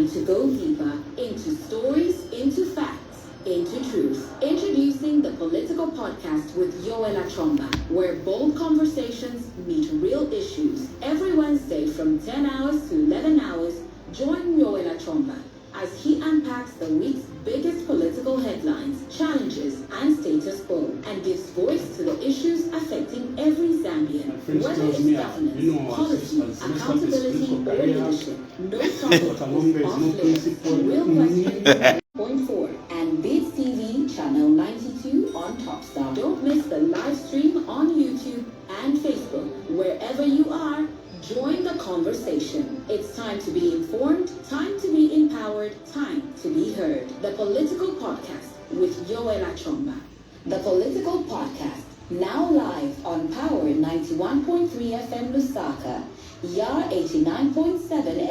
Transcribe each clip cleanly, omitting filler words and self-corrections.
to go deeper into stories, into facts, into truth. Introducing the Political Podcast with Yoel Achomba, where bold conversations meet real issues. Every Wednesday from 10 hours to 11 hours, join Yoel Achomba as he unpacks the week's biggest political headlines, challenges, and status quo, and gives voice to the issues affecting every Zambian. Whether it's governance, policy, accountability, or leadership, no topic is off limits. Real questions. Point 4 and Beats TV channel 92 on Topstar. Don't miss the live stream on YouTube and Facebook. Wherever you are, join the conversation. It's time to be informed, time to be empowered, time to be heard. The Political Podcast with Yoel Achomba. The Political Podcast, now live on Power 91.3 FM Lusaka, Yar 89.7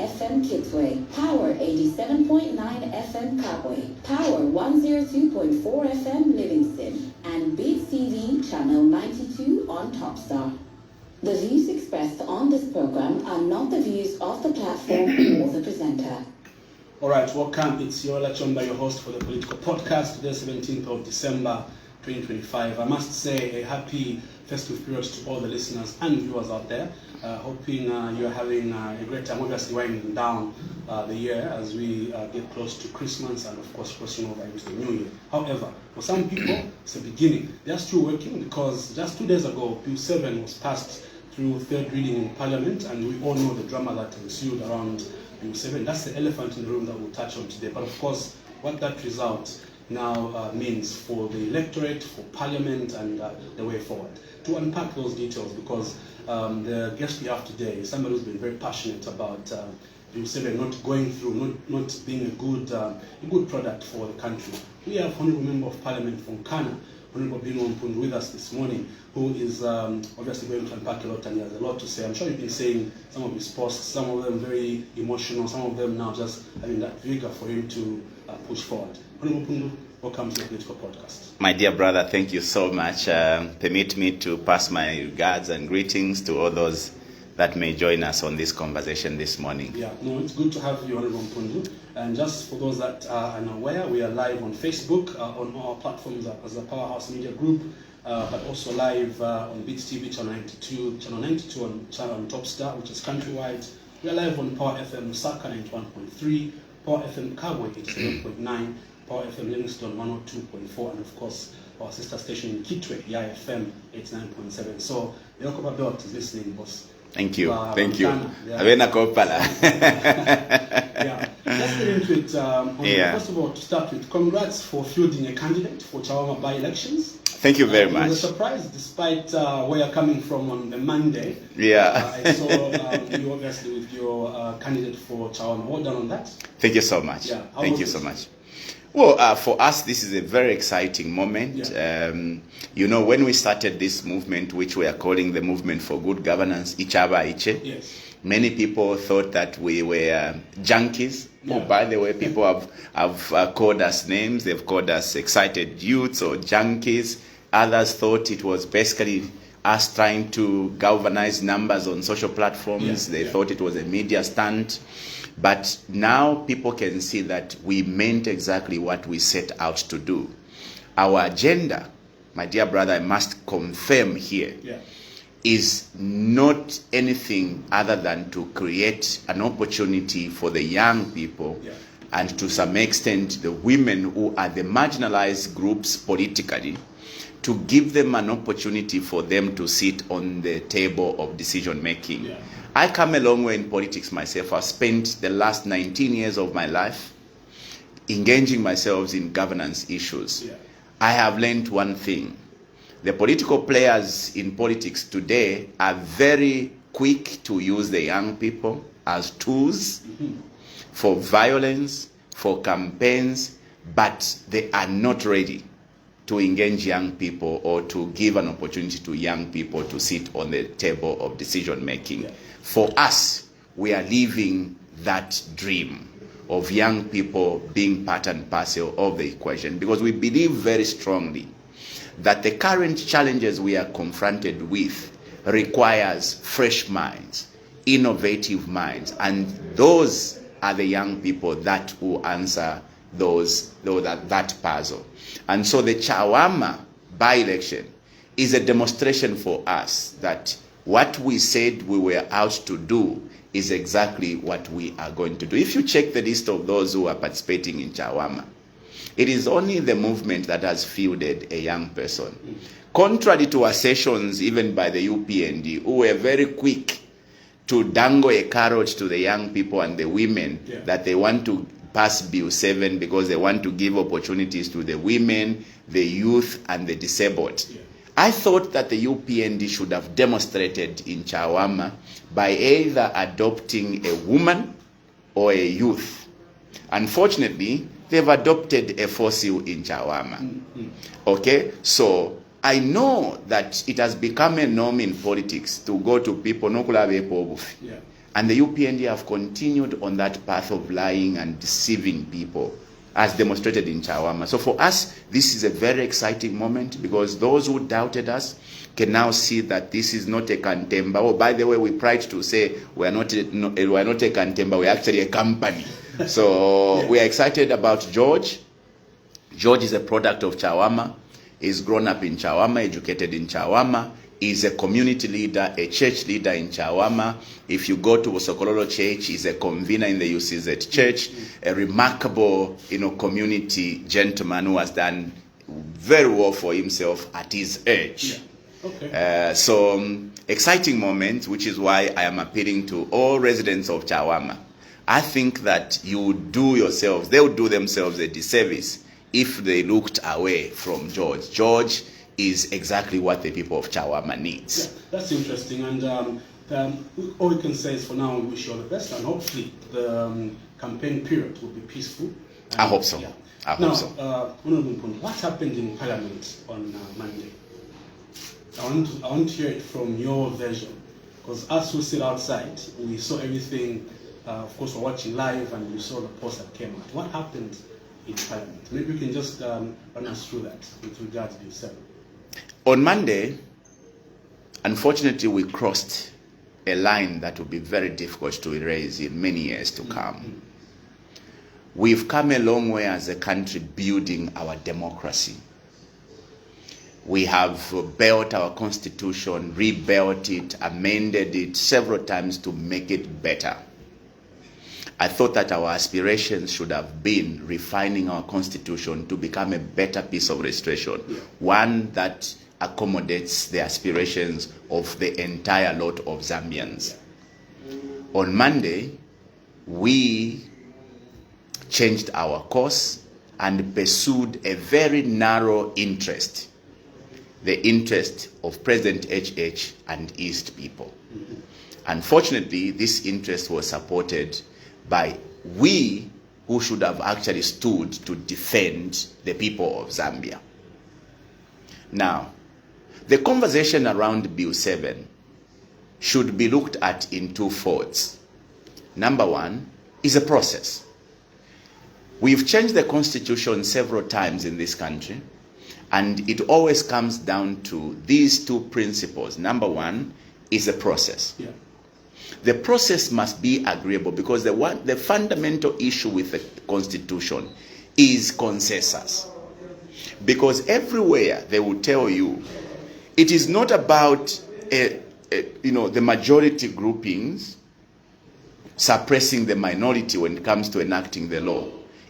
FM Kitwe, Power 87.9 FM Kabwe, Power 102.4 FM Livingston, and Beats TV channel 92 on Topstar. The views expressed on this program are not the views of the platform or the presenter. All right, welcome. It's Yoel Achomba, your host for the Political Podcast. Today, 17th of December, 2025. I must say a happy festive period to all the listeners and viewers out there. Hoping you're having a great time. Obviously, winding down the year as we get close to Christmas and, of course, crossing over into the New Year. However, for some people, it's the beginning. They're still working because just 2 days ago, Bill 7 was passed through third reading in Parliament, and we all know the drama that ensued around Bill 7. That's the elephant in the room that we'll touch on today. But, of course, what that result now means for the electorate, for Parliament, and the way forward. To unpack those details, because the guest we have today is somebody who's been very passionate about Bill 7 not going through, not being a good product for the country. We have Honourable Member of Parliament from Ghana, Honourable Mpundu, with us this morning, who is obviously going to unpack a lot, and he has a lot to say. I'm sure you've been saying some of his posts, some of them very emotional, some of them now just having that vigor for him to push forward. Honourable Mpundu, welcome to the Political Podcast. My dear brother, thank you so much. Permit me to pass my regards and greetings to all those that may join us on this conversation this morning. Yeah, no, it's good to have you, Honourable Mpundu. And just for those that are unaware, we are live on Facebook, on our platforms as a Powerhouse Media Group, but also live on Beats TV channel 92 on Topstar, which is countrywide. We are live on Power FM Lusaka 91.3, Power FM Kabwe 87.9, Power FM Livingston 102.4, and of course our sister station in Kitwe, Yaya FM 89.7. So the Yokoba Belt is listening, boss. Thank you. Thank you. Yeah. Let's get into it. First of all, to start with, congrats for fielding a candidate for Chawama by-elections. Thank you very much. It was a surprise, despite where you're coming from on the Monday. Yeah. I saw you obviously with your candidate for Chawama. Well done on that. Thank you so much. Yeah. Thank you so much. Well, for us, this is a very exciting moment. Yeah. When we started this movement, which we are calling the Movement for Good Governance, Ichaba Iche, yes, many people thought that we were junkies. Yeah. Oh, by the way, people have called us names. They've called us excited youths or junkies. Others thought it was basically us trying to galvanize numbers on social platforms. They thought it was a media stunt. But now people can see that we meant exactly what we set out to do. Our agenda, my dear brother, I must confirm here, is not anything other than to create an opportunity for the young people and to some extent the women who are the marginalized groups politically, to give them an opportunity for them to sit on the table of decision making. Yeah. I come a long way in politics myself. I've spent the last 19 years of my life engaging myself in governance issues. Yeah. I have learned one thing. The political players in politics today are very quick to use the young people as tools for violence, for campaigns, but they are not ready to engage young people or to give an opportunity to young people to sit on the table of decision making. Yeah. For us, we are living that dream of young people being part and parcel of the equation, because we believe very strongly that the current challenges we are confronted with requires fresh minds, innovative minds, and those are the young people that will answer that puzzle. And so the Chawama by-election is a demonstration for us that what we said we were out to do is exactly what we are going to do. If you check the list of those who are participating in Chawama, it is only the movement that has fielded a young person. Contrary to assertions even by the UPND, who were very quick to dangle a carrot to the young people and the women that they want to pass Bill 7 because they want to give opportunities to the women, the youth, and the disabled. I thought that the UPND should have demonstrated in Chawama by either adopting a woman or a youth. Unfortunately, they've adopted a fossil in Chawama. Okay, so I know that it has become a norm in politics to go to people, and the UPND have continued on that path of lying and deceiving people, as demonstrated in Chawama. So for us, this is a very exciting moment because those who doubted us can now see that this is not a Kantemba. Oh, by the way, we pride to say we are not a Kantemba, we're actually a company. So we are excited about George. George is a product of Chawama. He's grown up in Chawama, educated in Chawama. He's a community leader, a church leader in Chawama. If you go to Sokololo Church, he's a convener in the UCZ Church, a remarkable, community gentleman who has done very well for himself at his age. So exciting moment, which is why I am appealing to all residents of Chawama. I think that they would do themselves a disservice if they looked away from George. George is exactly what the people of Chawama needs. Yeah, that's interesting. And all we can say is for now, we wish you all the best, and hopefully the campaign period will be peaceful. I hope so. Yeah. I hope so. Honorable Mpundu, what happened in Parliament on Monday? I want to hear it from your version, because us who sit outside, we saw everything. Of course, we're watching live, and we saw the post that came out. What happened in Parliament? Maybe we can just run us through that with regard to Bill 7. On Monday, unfortunately, we crossed a line that will be very difficult to erase in many years to come. We've come a long way as a country building our democracy. We have built our constitution, rebuilt it, amended it several times to make it better. I thought that our aspirations should have been refining our constitution to become a better piece of legislation, one that accommodates the aspirations of the entire lot of Zambians. On Monday, we changed our course and pursued a very narrow interest, the interest of President HH and East people. Unfortunately, this interest was supported by we who should have actually stood to defend the people of Zambia. Now, the conversation around Bill 7 should be looked at in two folds. Number one is a process. We've changed the constitution several times in this country, and it always comes down to these two principles. Number one is a process. The process must be agreeable, because the fundamental issue with the constitution is consensus. Because everywhere they will tell you, it is not about the majority groupings suppressing the minority when it comes to enacting the law.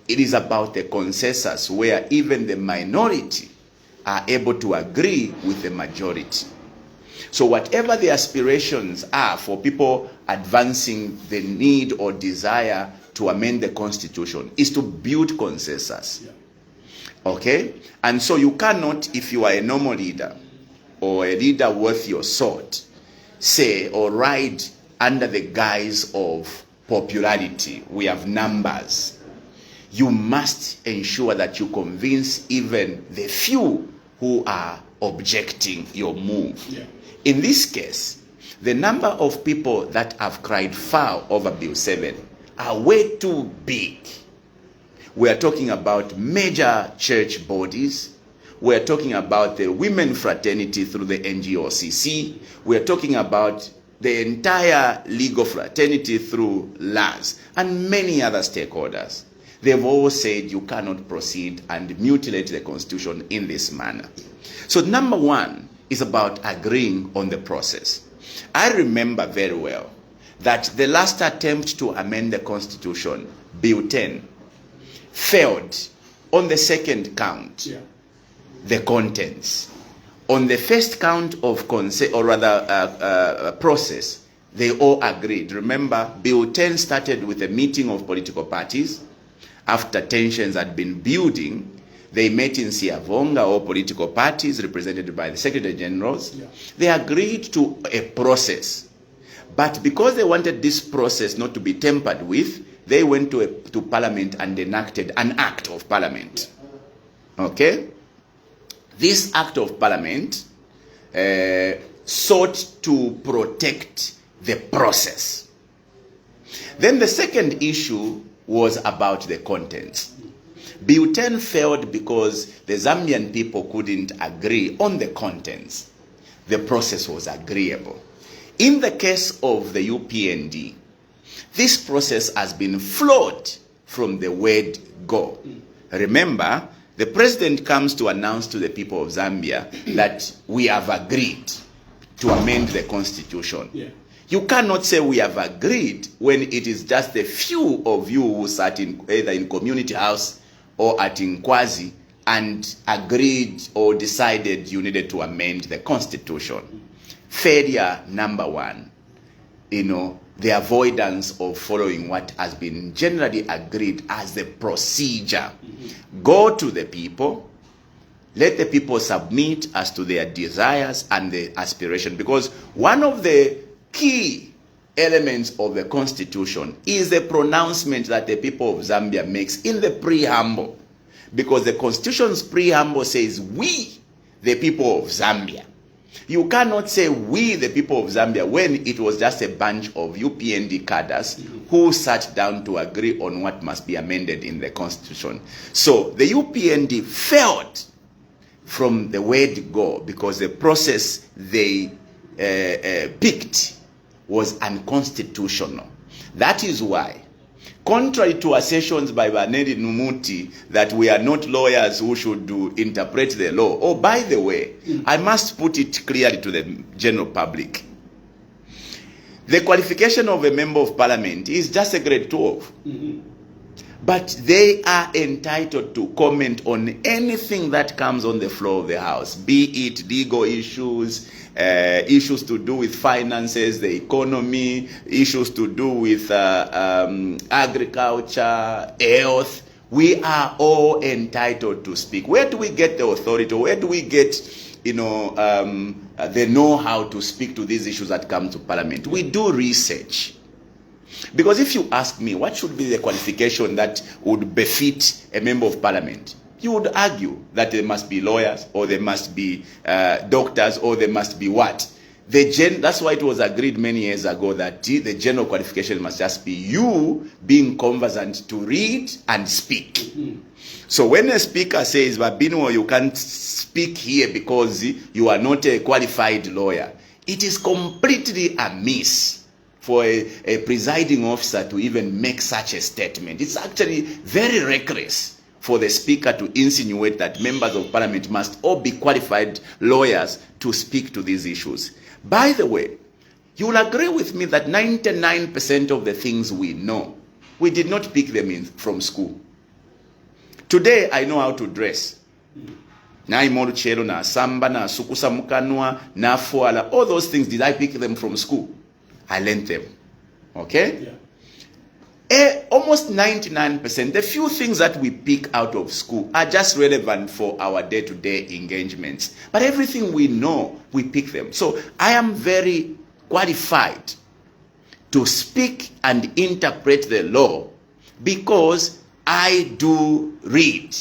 It is about the consensus where even the minority are able to agree with the majority. So whatever the aspirations are for people advancing the need or desire to amend the constitution is to build consensus. Okay? And so you cannot, if you are a normal leader or a leader worth your salt, say or ride under the guise of popularity. We have numbers. You must ensure that you convince even the few who are objecting your move. In this case, the number of people that have cried foul over Bill 7 are way too big. We are talking about major church bodies. We are talking about the women fraternity through the NGOCC. We are talking about the entire legal fraternity through LAS, and many other stakeholders. They've all said you cannot proceed and mutilate the Constitution in this manner. So number one is about agreeing on the process. I remember very well that the last attempt to amend the Constitution, Bill 10, failed on the second count, the contents. On the first count of process, they all agreed. Remember, Bill 10 started with a meeting of political parties. After tensions had been building, they met in Siavonga, all political parties represented by the Secretary Generals. They agreed to a process. But because they wanted this process not to be tampered with, they went to Parliament and enacted an Act of Parliament. Okay? This Act of Parliament sought to protect the process. Then the second issue was about the contents. Bill 10 failed because the Zambian people couldn't agree on the contents. The process was agreeable. In the case of the UPND, this process has been flawed from the word go. Remember, the president comes to announce to the people of Zambia that we have agreed to amend the constitution. You cannot say we have agreed when it is just a few of you who sat either in community house or at Nkwazi and agreed or decided you needed to amend the constitution. Failure number one, the avoidance of following what has been generally agreed as the procedure. Go to the people, let the people submit as to their desires and their aspiration. Because one of the key elements of the Constitution is the pronouncement that the people of Zambia makes in the preamble. Because the Constitution's preamble says, we, the people of Zambia. You cannot say we, the people of Zambia, when it was just a bunch of UPND cadres who sat down to agree on what must be amended in the Constitution. So the UPND failed from the word go because the process they picked was unconstitutional. That is why, contrary to assertions by Baneri Numuti that we are not lawyers who should interpret the law. Oh, by the way, I must put it clearly to the general public. The qualification of a member of parliament is just a grade 12. But they are entitled to comment on anything that comes on the floor of the House, be it legal issues, issues to do with finances, the economy, issues to do with agriculture, health. We are all entitled to speak. Where do we get the authority? Where do we get, the know-how to speak to these issues that come to Parliament? We do research. Because if you ask me, what should be the qualification that would befit a member of Parliament? You would argue that there must be lawyers, or there must be doctors, or there must be what? That's why it was agreed many years ago that the general qualification must just be you being conversant to read and speak. So when a speaker says, Binwell, you can't speak here because you are not a qualified lawyer, it is completely amiss for a presiding officer to even make such a statement. It's actually very reckless for the speaker to insinuate that members of parliament must all be qualified lawyers to speak to these issues. By the way, you will agree with me that 99% of the things we know, we did not pick them from school. Today, I know how to dress. Na chelo, na samba, na sukusa mukanwa, na fuala, all those things, did I pick them from school? I learned them. Okay? Almost 99%, the few things that we pick out of school are just relevant for our day-to-day engagements. But everything we know, we pick them. So I am very qualified to speak and interpret the law because I do read.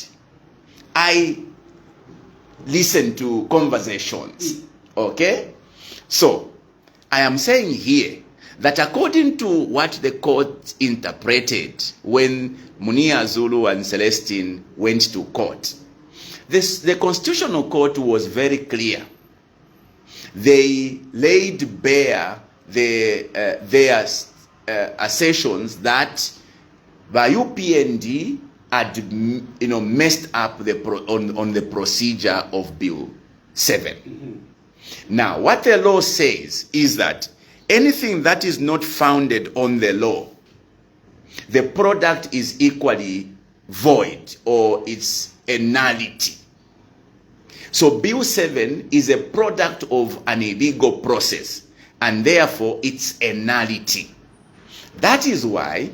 I listen to conversations. Okay? So, I am saying here that according to what the court interpreted when Munia Zulu and Celestine went to court, the Constitutional Court was very clear. They laid bare their assertions that the UPND had messed up on the procedure of Bill 7. Now, what the law says is that anything that is not founded on the law, the product is equally void, or it's a nullity. So Bill 7 is a product of an illegal process, and therefore it's a nullity. That is why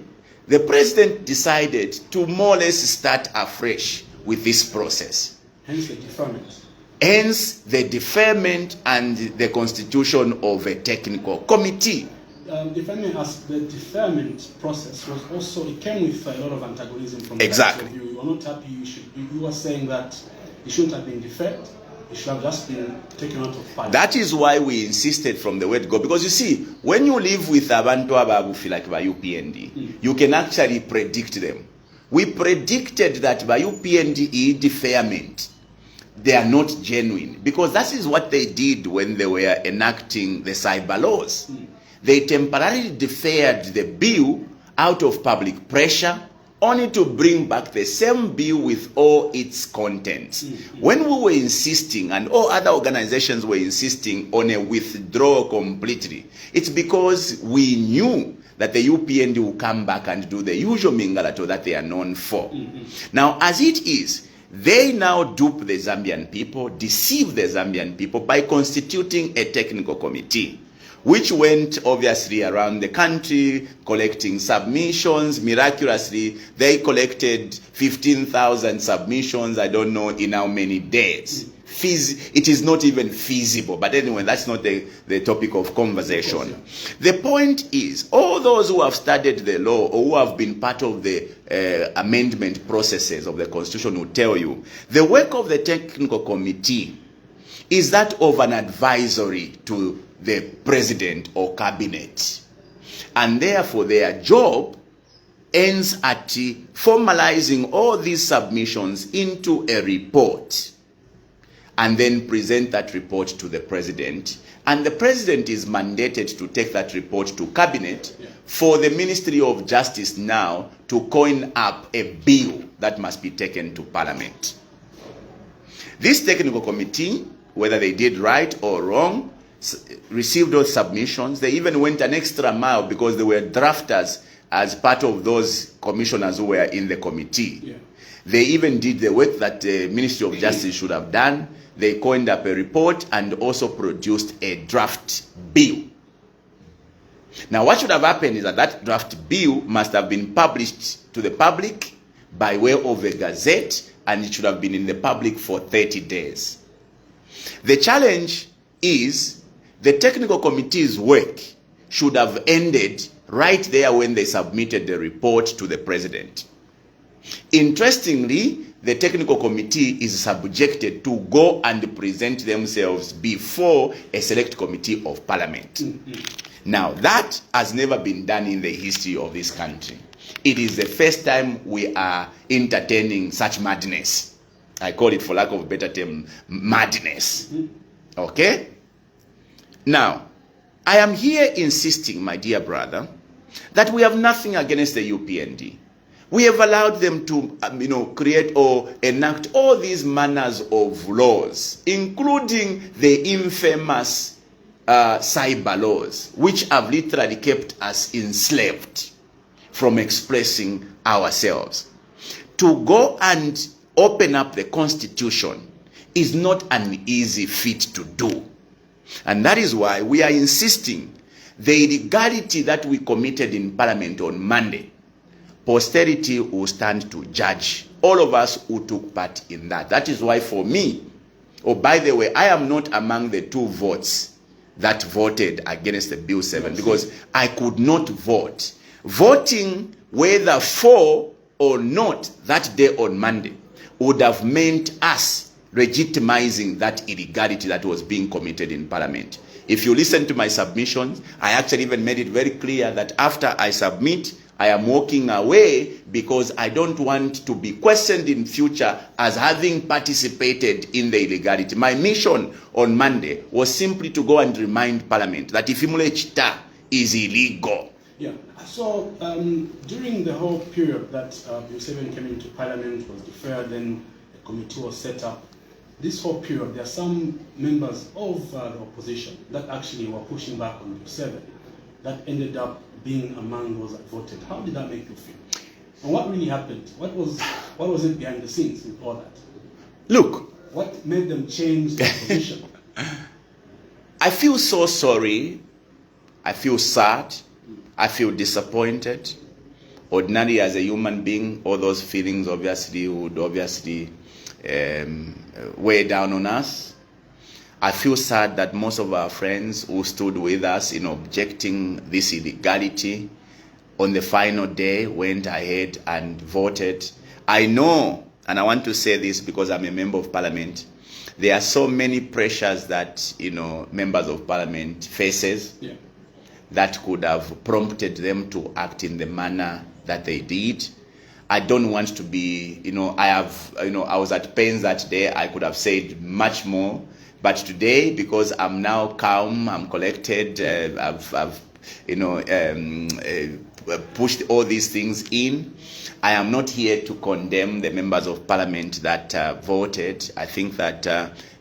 the president decided to more or less start afresh with this process. Hence the deferment. Hence the deferment and the constitution of a technical committee. If I may ask, the deferment process was also, it came with a lot of antagonism from Exactly. the you were not happy. You were saying that it shouldn't have been deferred. It should have just been taken out of parliament. That is why we insisted from the word go. Because you see, when you live with abantu ababufi like by UPND, you can actually predict them. We predicted that by UPND deferment, they are not genuine. Because that is what they did when they were enacting the cyber laws. They temporarily deferred the bill out of public pressure, only to bring back the same bill with all its contents. When we were insisting, and all other organizations were insisting on a withdrawal completely, it's because we knew that the UPND will come back and do the usual mingalato that they are known for. Now, as it is, they now dupe the Zambian people, deceive the Zambian people by constituting a technical committee, which went obviously around the country collecting submissions. Miraculously, they collected 15,000 submissions, I don't know in how many days. It is not even feasible, but anyway, that's not the topic of conversation. The point is, all those who have studied the law or who have been part of the amendment processes of the Constitution will tell you, the work of the technical committee is that of an advisory to the president or cabinet, and therefore their job ends at formalizing all these submissions into a report and then present that report to the president, and the president is mandated to take that report to cabinet for the Ministry of Justice now to coin up a bill that must be taken to parliament. This technical committee, whether they did right or wrong, received those submissions. They even went an extra mile because they were drafters as part of those commissioners who were in the committee. They even did the work that the Ministry of Justice should have done. They coined up a report and also produced a draft bill. Now, what should have happened is that that draft bill must have been published to the public by way of a gazette, and it should have been in the public for 30 days. The challenge is the technical committee's work should have ended right there when they submitted the report to the president. Interestingly, the technical committee is subjected to go and present themselves before a select committee of parliament. Now, that has never been done in the history of this country. It is the first time we are entertaining such madness. I call it, for lack of a better term, madness. Okay? Now, I am here insisting, my dear brother, that we have nothing against the UPND. We have allowed them to, create or enact all these manners of laws, including the infamous cyber laws, which have literally kept us enslaved from expressing ourselves. To go and open up the Constitution is not an easy feat to do. And that is why we are insisting the illegality that we committed in Parliament on Monday, posterity will stand to judge all of us who took part in that. That is why for me, by the way, I am not among the 2 votes that voted against the Bill 7 because I could not vote. Voting whether for or not that day on Monday would have meant us legitimizing that illegality that was being committed in Parliament. If you listen to my submissions, I actually even made it very clear that after I submit, I am walking away because I don't want to be questioned in future as having participated in the illegality. My mission on Monday was simply to go and remind Parliament that if imule chita is illegal. Yeah. So during the whole period that Bill 7 came into Parliament, was deferred, then a committee was set up. This whole period, there are some members of the opposition that actually were pushing back on Bill 7 that ended up being among those that voted. How did that make you feel? And what really happened? What was it behind the scenes with all that? Look. What made them change their position? I feel so sorry. I feel sad. I feel disappointed. Ordinarily, as a human being, all those feelings obviously would weigh down on us. I feel sad that most of our friends who stood with us in objecting this illegality on the final day went ahead and voted. I know, and I want to say this because I'm a member of Parliament, there are so many pressures that members of Parliament faces that could have prompted them to act in the manner that they did. I don't want to be, I was at pains that day. I could have said much more, but today, because I'm now calm, I'm collected, I've pushed all these things in. I am not here to condemn the members of Parliament that voted. I think that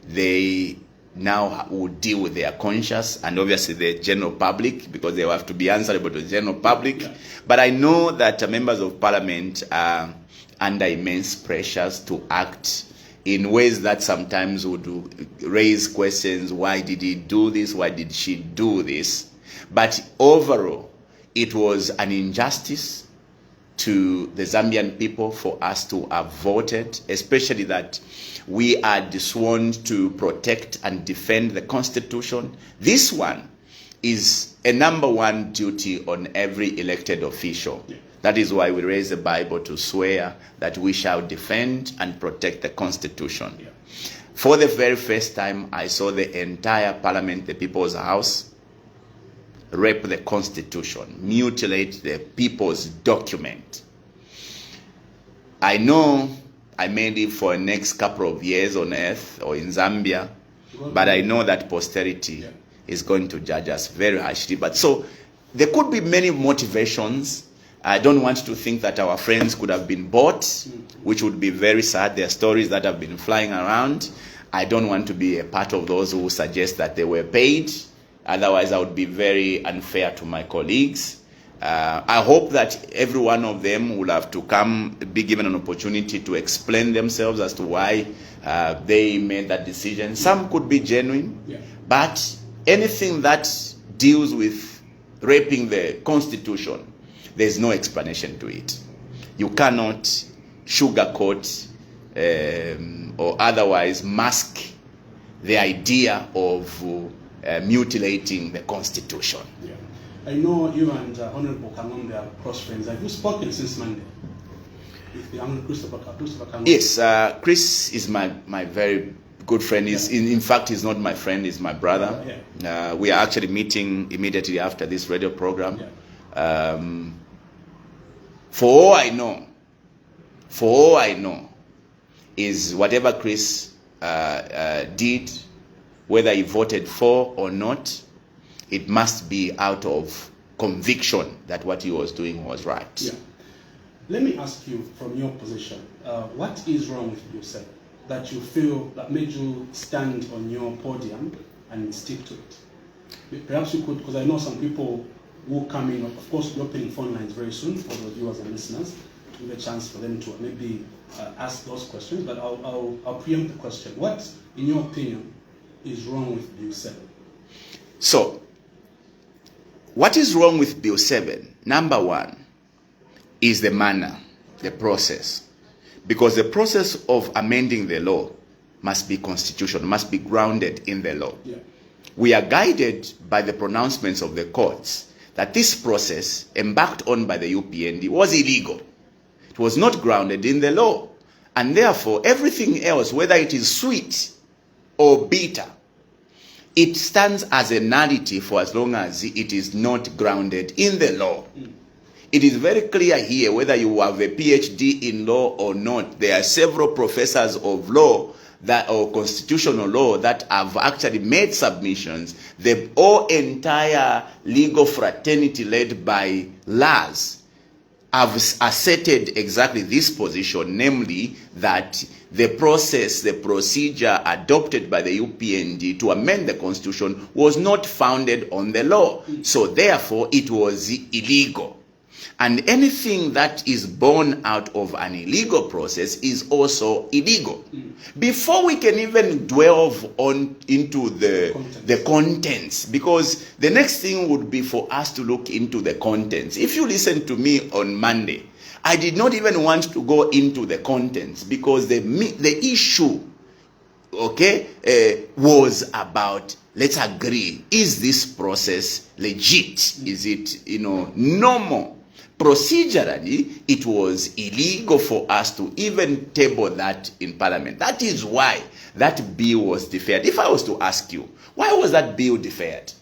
they now will deal with their conscience and obviously the general public, because they will have to be answerable to the general public. Yeah. But I know that members of Parliament are under immense pressures to act in ways that sometimes would raise questions. Why did he do this? Why did she do this? But overall, it was an injustice to the Zambian people for us to have voted, especially that we are sworn to protect and defend the Constitution. This one is a number one duty on every elected official. Yeah. That is why we raise the Bible to swear that we shall defend and protect the Constitution. Yeah. For the very first time, I saw the entire Parliament, the People's House, rape the Constitution, mutilate the people's document. I know I may live for the next couple of years on earth or in Zambia, but I know that posterity is going to judge us very harshly. But so there could be many motivations. I don't want to think that our friends could have been bought, which would be very sad. There are stories that have been flying around. I don't want to be a part of those who suggest that they were paid. Otherwise, I would be very unfair to my colleagues. I hope that every one of them will have to be given an opportunity to explain themselves as to why they made that decision. Some could be genuine, but anything that deals with raping the Constitution, there's no explanation to it. You cannot sugarcoat or otherwise mask the idea of mutilating the Constitution. Yeah. I know you and Honorable Kangombe are close friends. Have you spoken since Monday with the Honorable Christopher Kangombe? Yes, Chris is my very good friend. In fact, he's not my friend, he's my brother. We are actually meeting immediately after this radio program. For all I know, is whatever Chris did, whether he voted for or not, it must be out of conviction that what he was doing was right. Yeah. Let me ask you, from your position, what is wrong with Bill 7 that you feel that made you stand on your podium and stick to it? Perhaps you could, because I know some people will come in. Of course, we're opening phone lines very soon for the viewers and listeners to give a chance for them to maybe ask those questions. But I'll preempt the question. What, in your opinion, is wrong with Bill 7? So, what is wrong with Bill 7? Number one is the manner, the process. Because the process of amending the law must be constitutional, must be grounded in the law. Yeah. We are guided by the pronouncements of the courts that this process, embarked on by the UPND, was illegal. It was not grounded in the law. And therefore, everything else, whether it is sweet or bitter, it stands as a nullity for as long as it is not grounded in the law. It is very clear here, whether you have a PhD in law or not, there are several professors of law that or constitutional law that have actually made submissions, the whole entire legal fraternity led by Lars have asserted exactly this position, namely that the procedure adopted by the UPND to amend the constitution was not founded on the law. So therefore, it was illegal. And anything that is born out of an illegal process is also illegal. Before we can even delve into the contents, because the next thing would be for us to look into the contents. If you listen to me on Monday, I did not even want to go into the contents because the issue, was about, let's agree, is this process legit? Is it, normal? Procedurally, it was illegal for us to even table that in Parliament. That is why that bill was deferred. If I was to ask you, why was that bill deferred?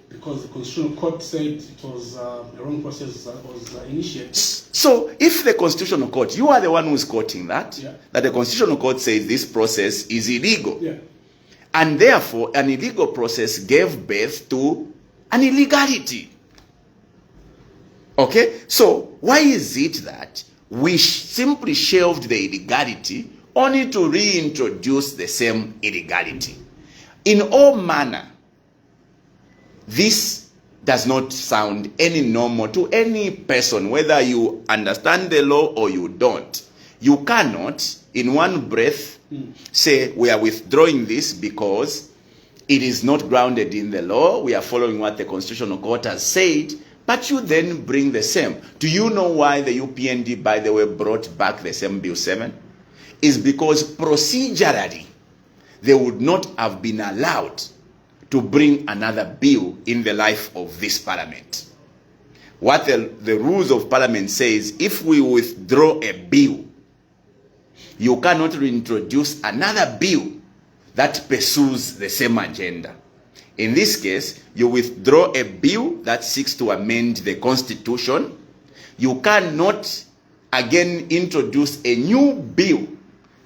Because the Constitutional Court said it was a wrong process that was initiated. So, if the Constitutional Court, you are the one who's quoting that, that the Constitutional Court says this process is illegal. Yeah. And therefore, an illegal process gave birth to an illegality. Okay, so why is it that we simply shelved the illegality only to reintroduce the same illegality? In all manner, this does not sound any normal to any person, whether you understand the law or you don't. You cannot, in one breath, say we are withdrawing this because it is not grounded in the law. We are following what the Constitutional Court has said. But you then bring the same. Do you know why the UPND, by the way, brought back the same Bill 7? Is because procedurally, they would not have been allowed to bring another bill in the life of this Parliament. What the rules of Parliament says, if we withdraw a bill, you cannot reintroduce another bill that pursues the same agenda. In this case, you withdraw a bill that seeks to amend the Constitution. You cannot again introduce a new bill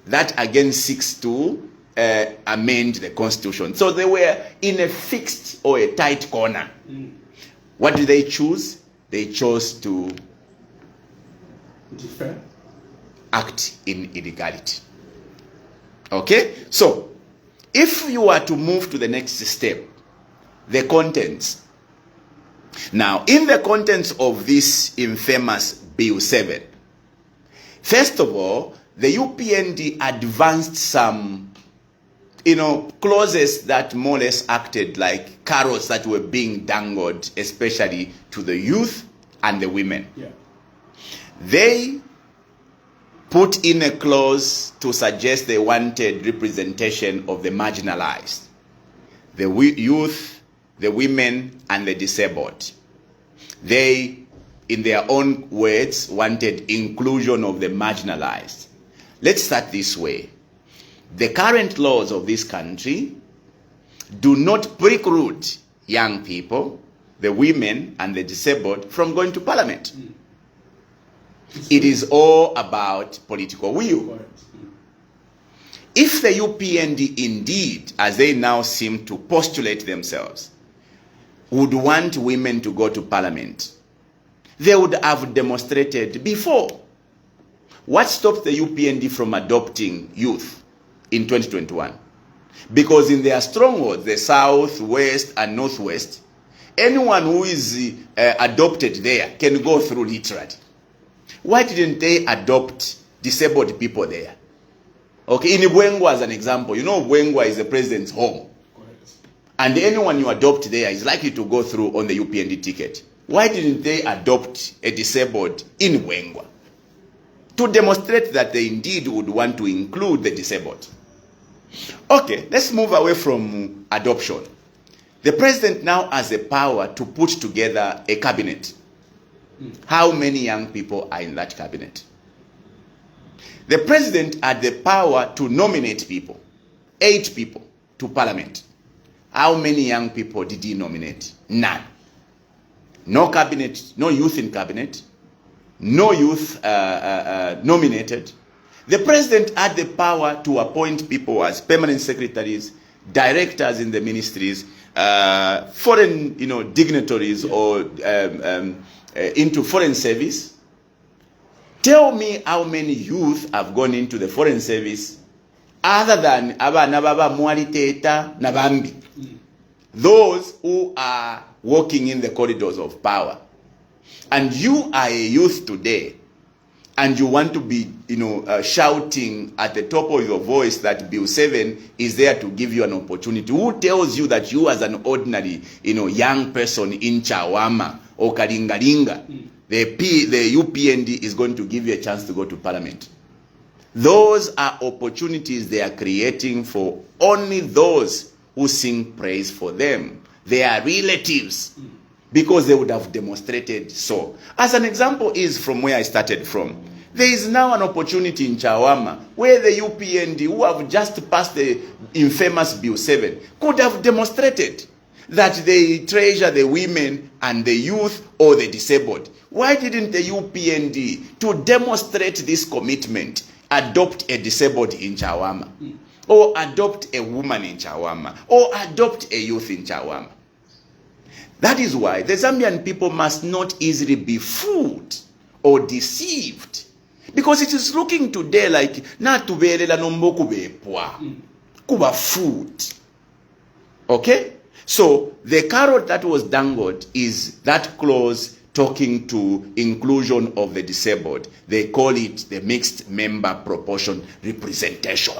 that again seeks to amend the Constitution. So they were in a fixed or a tight corner. What did they choose? They chose to defer, act in illegality. Okay? So, if you are to move to the next step, the contents. Now, in the contents of this infamous Bill 7, first of all, the UPND advanced some, clauses that more or less acted like carrots that were being dangled, especially to the youth and the women. Yeah. They put in a clause to suggest they wanted representation of the marginalized, the youth, the women, and the disabled. They, in their own words, wanted inclusion of the marginalized. Let's start this way. The current laws of this country do not preclude young people, the women, and the disabled from going to Parliament. It is all about political will. If the UPND indeed, as they now seem to postulate themselves, would want women to go to Parliament, they would have demonstrated before. What stopped the UPND from adopting youth in 2021? Because in their strongholds, the South, West, and Northwest, anyone who is adopted there can go through literally. Why didn't they adopt disabled people there? Okay, in Bwengwa as an example, Bwengwa is the president's home. And anyone you adopt there is likely to go through on the UPND ticket. Why didn't they adopt a disabled in Bwengwa? To demonstrate that they indeed would want to include the disabled. Okay, let's move away from adoption. The president now has the power to put together a cabinet. How many young people are in that cabinet? The president had the power to nominate people, 8 people, to Parliament. How many young people did he nominate? None. No cabinet, no youth in cabinet, no youth nominated. The president had the power to appoint people as permanent secretaries, directors in the ministries, foreign dignitaries or into foreign service. Tell me how many youth have gone into the foreign service other than abana baba mwaliteta nabambi. Those who are walking in the corridors of power. And you are a youth today, and you want to be shouting at the top of your voice that Bill 7 is there to give you an opportunity. Who tells you that you as an ordinary young person in Chawama or Kalingalinga, the UPND is going to give you a chance to go to parliament? Those are opportunities they are creating for only those who sing praise for them. They are relatives, because they would have demonstrated so. As an example is from where I started from. There is now an opportunity in Chawama where the UPND, who have just passed the infamous Bill 7, could have demonstrated that they treasure the women and the youth or the disabled. Why didn't the UPND, to demonstrate this commitment, adopt a disabled in Chawama? Or adopt a woman in Chawama? Or adopt a youth in Chawama? That is why the Zambian people must not easily be fooled or deceived. Because it is looking today like na tubelela nomboku bepwa kuba food. Okay? So the carrot that was dangled is that clause talking to inclusion of the disabled. They call it the mixed member proportion representation.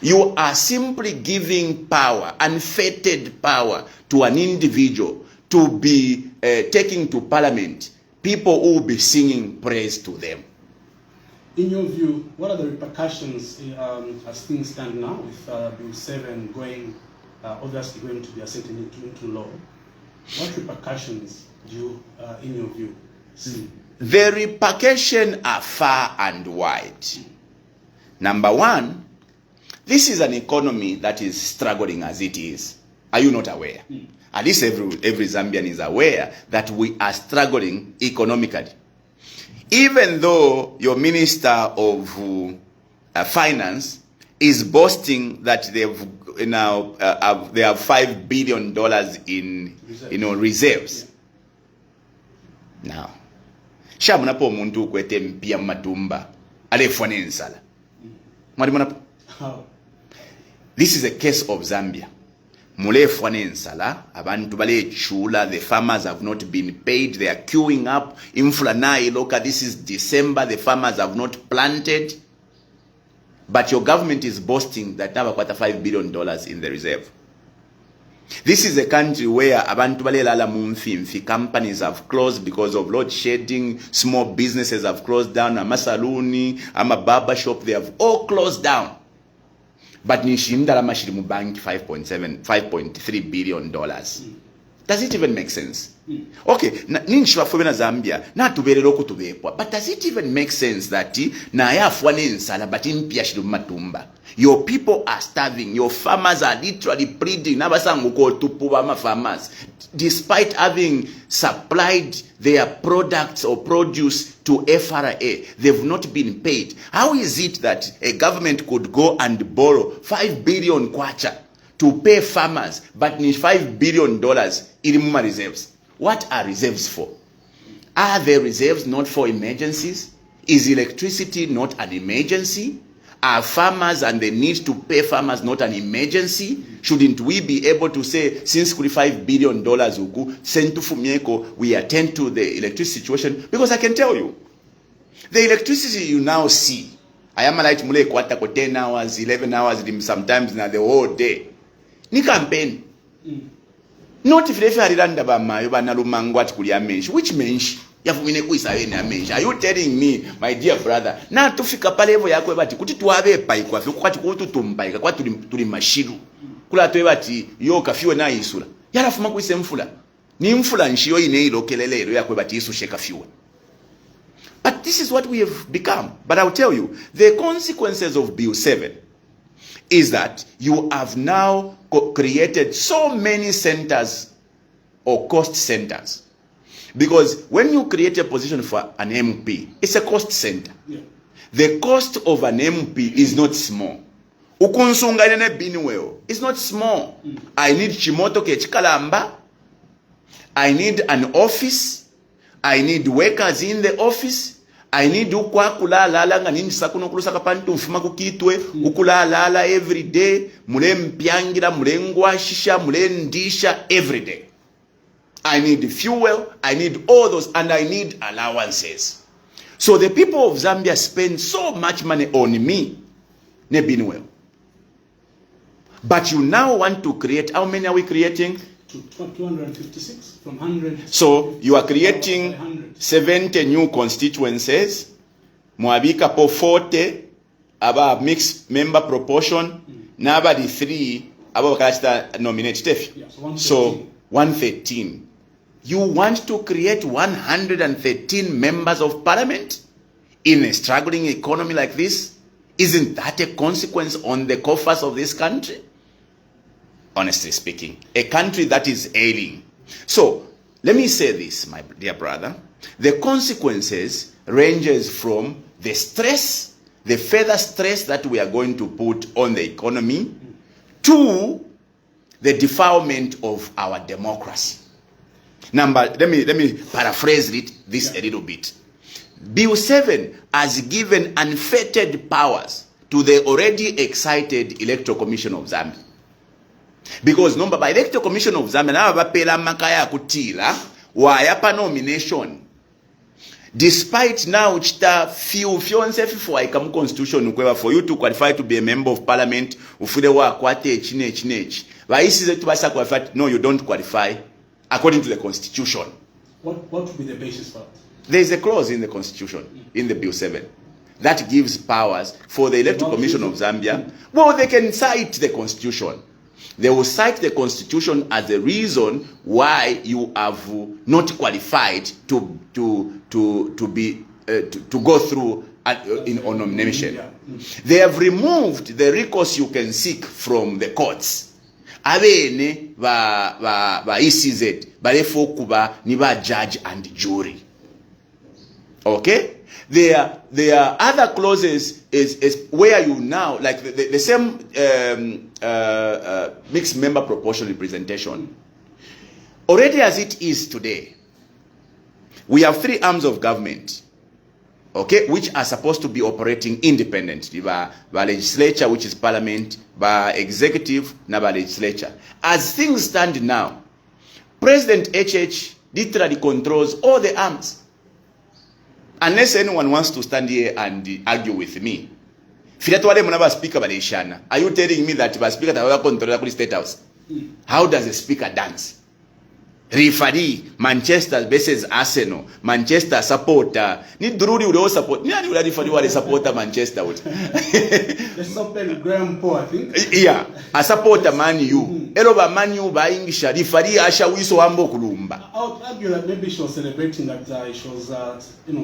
You are simply giving power, unfettered power, to an individual to be taking to parliament people who will be singing praise to them. In your view, what are the repercussions as things stand now with Bill 7 going, obviously going to be assented into law? What repercussions do you, in your view, see? The repercussions are far and wide. Number one, this is an economy that is struggling as it is. Are you not aware? At least every Zambian is aware that we are struggling economically. Even though your Minister of Finance is boasting that they have $5 billion in reserves. Yeah. Now, shabuna po muntu kwete mpia matumba alefwa nensala. This is a case of Zambia. Mulefwa nensala, abantu bale chula, the farmers have not been paid, they are queuing up. Inflanai, look, this is December, the farmers have not planted. But your government is boasting that now got $5 billion in the reserve. This is a country where abantu bale lala mumfi, companies have closed because of load shedding, small businesses have closed down, ama saluni, ama barber shop, they have all closed down. But nishindala mashiri mu bank $5.3 billion. Does it even make sense? Okay, ninshwa fwena Zambia na tuberero kutubepwa. But does it even make sense that na ya fwane nsala but impia shiru matumba? Your people are starving. Your farmers are literally pleading. Nabasangu ko tupuba ma farmers, despite having supplied their products or produce to FRA, they've not been paid. How is it that a government could go and borrow 5 billion kwacha to pay farmers, but need $5 billion in reserves? What are reserves for? Are the reserves not for emergencies? Is electricity not an emergency? Are farmers and the need to pay farmers not an emergency? Shouldn't we be able to say, since $5 billion send to Fumieko, we attend to the electricity situation? Because I can tell you, the electricity you now see, I am like mule kwata ko 10 hours, 11 hours, sometimes na the whole day. Ni campaign. Not if they faranda ba mayo ba nalumangwa tikuli amenshi. Which menshi? Yafumine kuisawene amenshi. Are you telling me, my dear brother, na tufika pale evo yakwe bati kuti tuwabe pai kwa fi kwati kutu tumbaika kwa tuli mashiru. Kula tuwe bati yo kafiwe na isula. Yala fuma kuise mfula. Ni mfula nshio ine ilo kelele yakwe bati isu shekafiwe. But this is what we have become. But I'll tell you, the consequences of Bill 7 is that you have now created so many centers or cost centers. Because when you create a position for an MP, it's a cost center. Yeah. The cost of an MP is not small. Ukunsunga nene Binwell is not small. I need Chimoto Kechikalamba. I need an office. I need workers in the office. I need ukwakulala nga nini sakuno kulusaka pantu mfuma kukitwe ukulalala every day mule mpyangira mule ngwashisha mule ndisha every day. I need fuel, I need all those, and I need allowances. So the people of Zambia spend so much money on me, ne Binwell. But you now want to create, how many are we creating? 256 from 100. So you are creating 70 new constituencies. Mwabika po 40 about mixed member proportion. Naba the 3 about kachita nominate. So 113. You want to create 113 members of parliament in a struggling economy like this? Isn't that a consequence on the coffers of this country? Honestly speaking, a country that is ailing. So, let me say this, my dear brother. The consequences ranges from the stress, the further stress that we are going to put on the economy, to the defilement of our democracy. Number, let me paraphrase this a little bit. Bill 7 has given unfettered powers to the already excited Electoral Commission of Zambia. Because number by Electoral Commission of Zambia na bapela makaya kutila wayapa nomination. Despite now chita few for ikamu constitution for you to qualify to be a member of parliament ufule wa kwate chinech. Vaisi zetu basa qualify. No, you don't qualify according to the constitution. What would be the basis for that? There is a clause in the constitution, in the Bill 7, that gives powers for the Electoral Commission of Zambia. Well, they can cite the constitution. They will cite the constitution as the reason why you have not qualified to go through on nomination. They have removed the recourse you can seek from the courts. Abene ba ECZ balefo kuba ni ba judge and jury. Okay? There are other clauses is where you now, like the same mixed member proportional representation. Already as it is today, we have 3 arms of government, okay, which are supposed to be operating independently. By legislature, which is parliament, by executive, na by legislature. As things stand now, President HH literally controls all the arms. Unless anyone wants to stand here and argue with me. Are you telling me that the speaker will control the state house? How does a speaker dance? Referee, Manchester versus Arsenal, Manchester supporter. Ni Druri will also support. Ni ani referee will supporter Manchester. Let's open Graham Poe, I think. Yeah, a supporter Man U. Eroba Man U by English. Referee Asha Wiso Ambo Kulumba. I would argue that maybe she was celebrating that she was,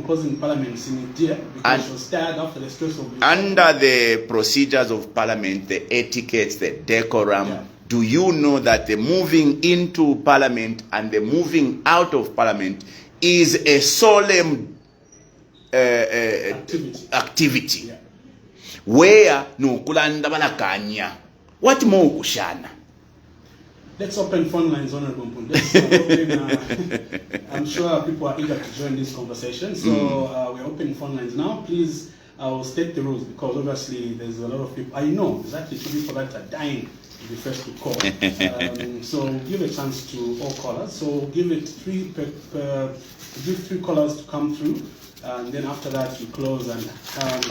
closing Parliament in India because she was tired after the stress of the under the procedures of Parliament, the etiquettes, the decorum. Yeah. Do you know that the moving into Parliament and the moving out of Parliament is a solemn activity? Yeah. Where no kulanda balakanya. What more kushana? Let's open phone lines, Honorable Mpundu. I'm sure people are eager to join this conversation. So we're opening phone lines now. Please, I will state the rules because obviously there's a lot of people. I know there's actually 2 people that are dying to be first to call. So give a chance to all callers. So give it 3 callers to come through, and then after that you close and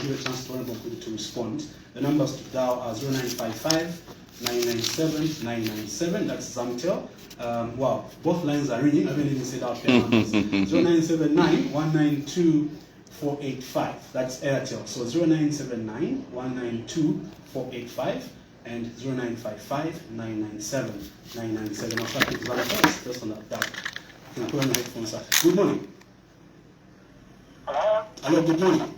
give a chance to Honorable Mpundu to respond. The numbers to dial are 0955 997 997. That's Zamtel. Wow, both lines are ringing. I haven't even said out their numbers. 0979 192 485. That's Airtel. So 0979 192 485 and 0955 997 997. I'll start with Zamtel. Just on that dial. You can put on the headphones. Good morning. Hello? Hello, good morning.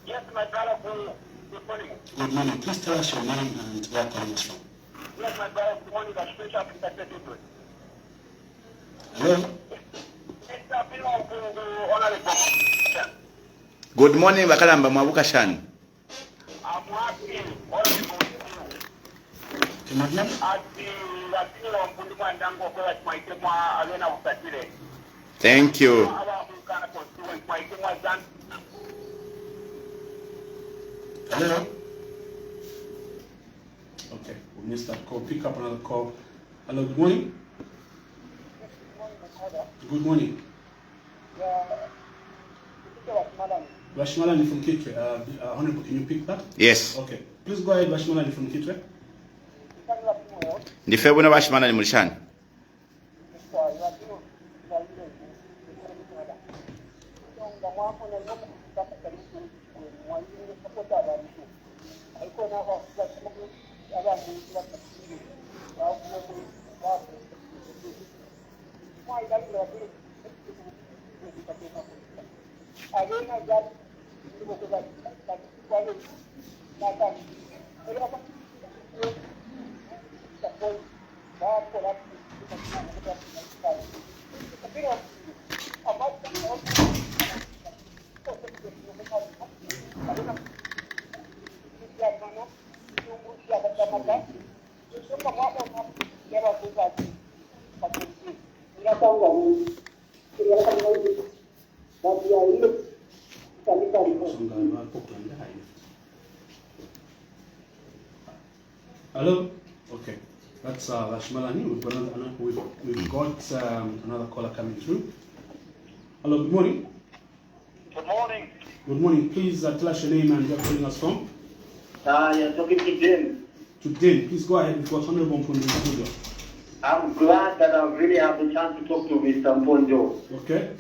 Yes, my brother, good morning. Good morning. Please tell us your name and where calling us from. Yes, my brother, good morning. That's straight up in the Hello? Good morning bakalamba mwabuka shani. I'm happy. All of you. Thank you. Hello? Okay, we missed that call. Pick up another call. Hello, good morning. Good morning. Bashmalani from Kitwe. Honorable, can you pick that? Yes. Okay. Please go ahead, Bashmalani from Kitwe. Ndifebu na bashimana ni mulishani. Hello? Okay. That's Lashmalani. We've got another caller coming through. Hello, good morning. Good morning. Good morning. Please tell us your name and where you're calling us from. You're talking to Jim. To Din. Please go ahead. We've got Honorable Mpundu in the studio. I'm glad that I really have the chance to talk to Mr. Mpundu. Okay.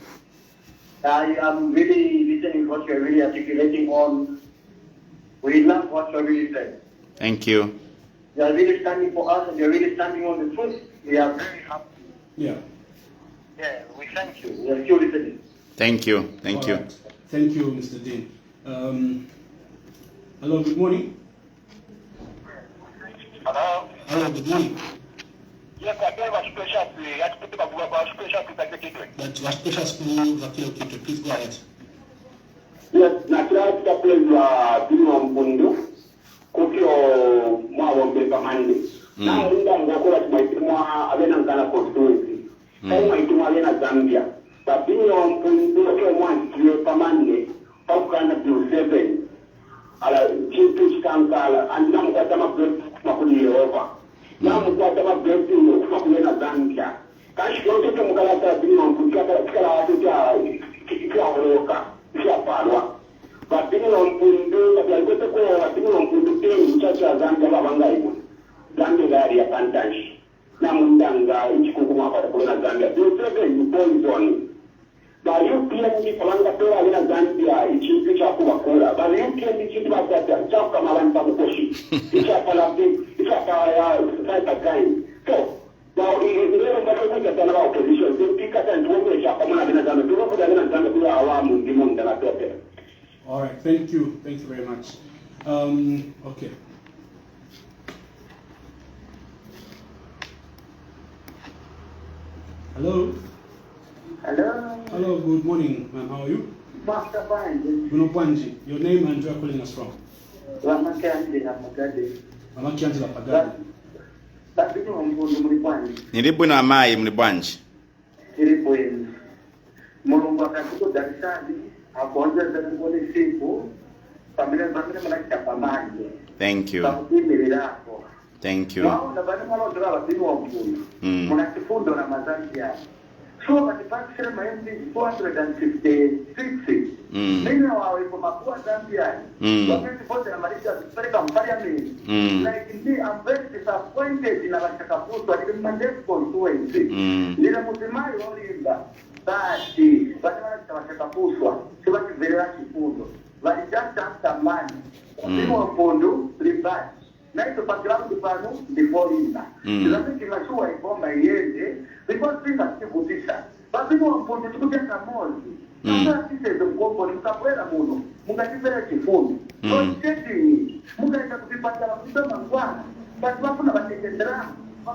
I'm really listening what you're really articulating on. We love what you're really saying. Thank you. You are really standing for us and you're really standing on the truth. We are very happy. Yeah. Yeah, we thank you. We are still listening. Thank you. Thank you. Right. Thank you, Mr. Dean. Hello, good morning. Hello? Hello, good morning. Yes, I gave a special play. I have to put up a special play executive. That your special school, Zakio, please go ahead. Yes, natural play Mpundu. Kukio mwa mbeka mande. Na rinda ngakula tumaituma avena ngana constituency. Kama ituma avena Zambia. Babino Mpundu kwa mwa kiyo pamande. Pakana to 7. Ala chitu chikankala. Andina mkwata mabreak makuli Yehova. Na mkwata mabreak kumakuli Zambia. Kashi yote mkalata bino Mpundu kala watu kia oroka. Kia parwa. Babino Mpundu kabialikote kwa babino Mpundu teni mchacho wa Zambia babanga imu. Zambia gari ya pantashi. Na mundanga ichikukuma kwa kuna Zambia. Dosebe ni poison. Ba UPND kalanga pewa alina Zambia ichipi chaku wakula. Ba UPND chipi wakata chaku kama wani pamukoshi. Ichapa lampi, ichapa ya saita kain. So, ba ilero mbako kuja sana wa opposition. Zempika sana tuweme ichapa mwana alina Zambia. Tuwakuda alina Zambia kuya awamu ndimunda na tope. All right, thank you very much. Okay. Hello. Hello. Hello, good morning, ma'am. How are you? Master Band. Bunopwanji. Your name and where you're calling us from? Wamakianzi na Magadi. Amakianzi la Pagani. Babino Mpundu Mpundu. Nilibwino amayi mulibwanji. Nilibwino. Mulungu akatuko darisani. Akonza zanibone siku. Familia mnakita pamanje. Thank you. Bakuimirirapo. Thank you. Wao na bani mwana ndora babino wa Mpundu. Mnakifundo na Mazambia. So katipakisha maembi 456. Mimi wao ipo makua Zambia. Wakati bote na marisha kupeleka parliament. Like me, I'm very disappointed na bashakafuto ali mandate constituency. Ndio msemaji olimba. Basi bashakafuswa. Siba kivelera kifundo. Walijata tamani. Kwa Mpundu libati. Na hizo background pano ndipo linda. Lazima kinachua ibomba iende because things are kuvutisha. Basi kwa Mpundu tukutaka mozi. Sasa sisi ndio mkombo ni mkakwela muno. Mungakipeleka kifundi. Kwa cheti mungaenda kupata kusema ngwana. Basi wapo na batendera.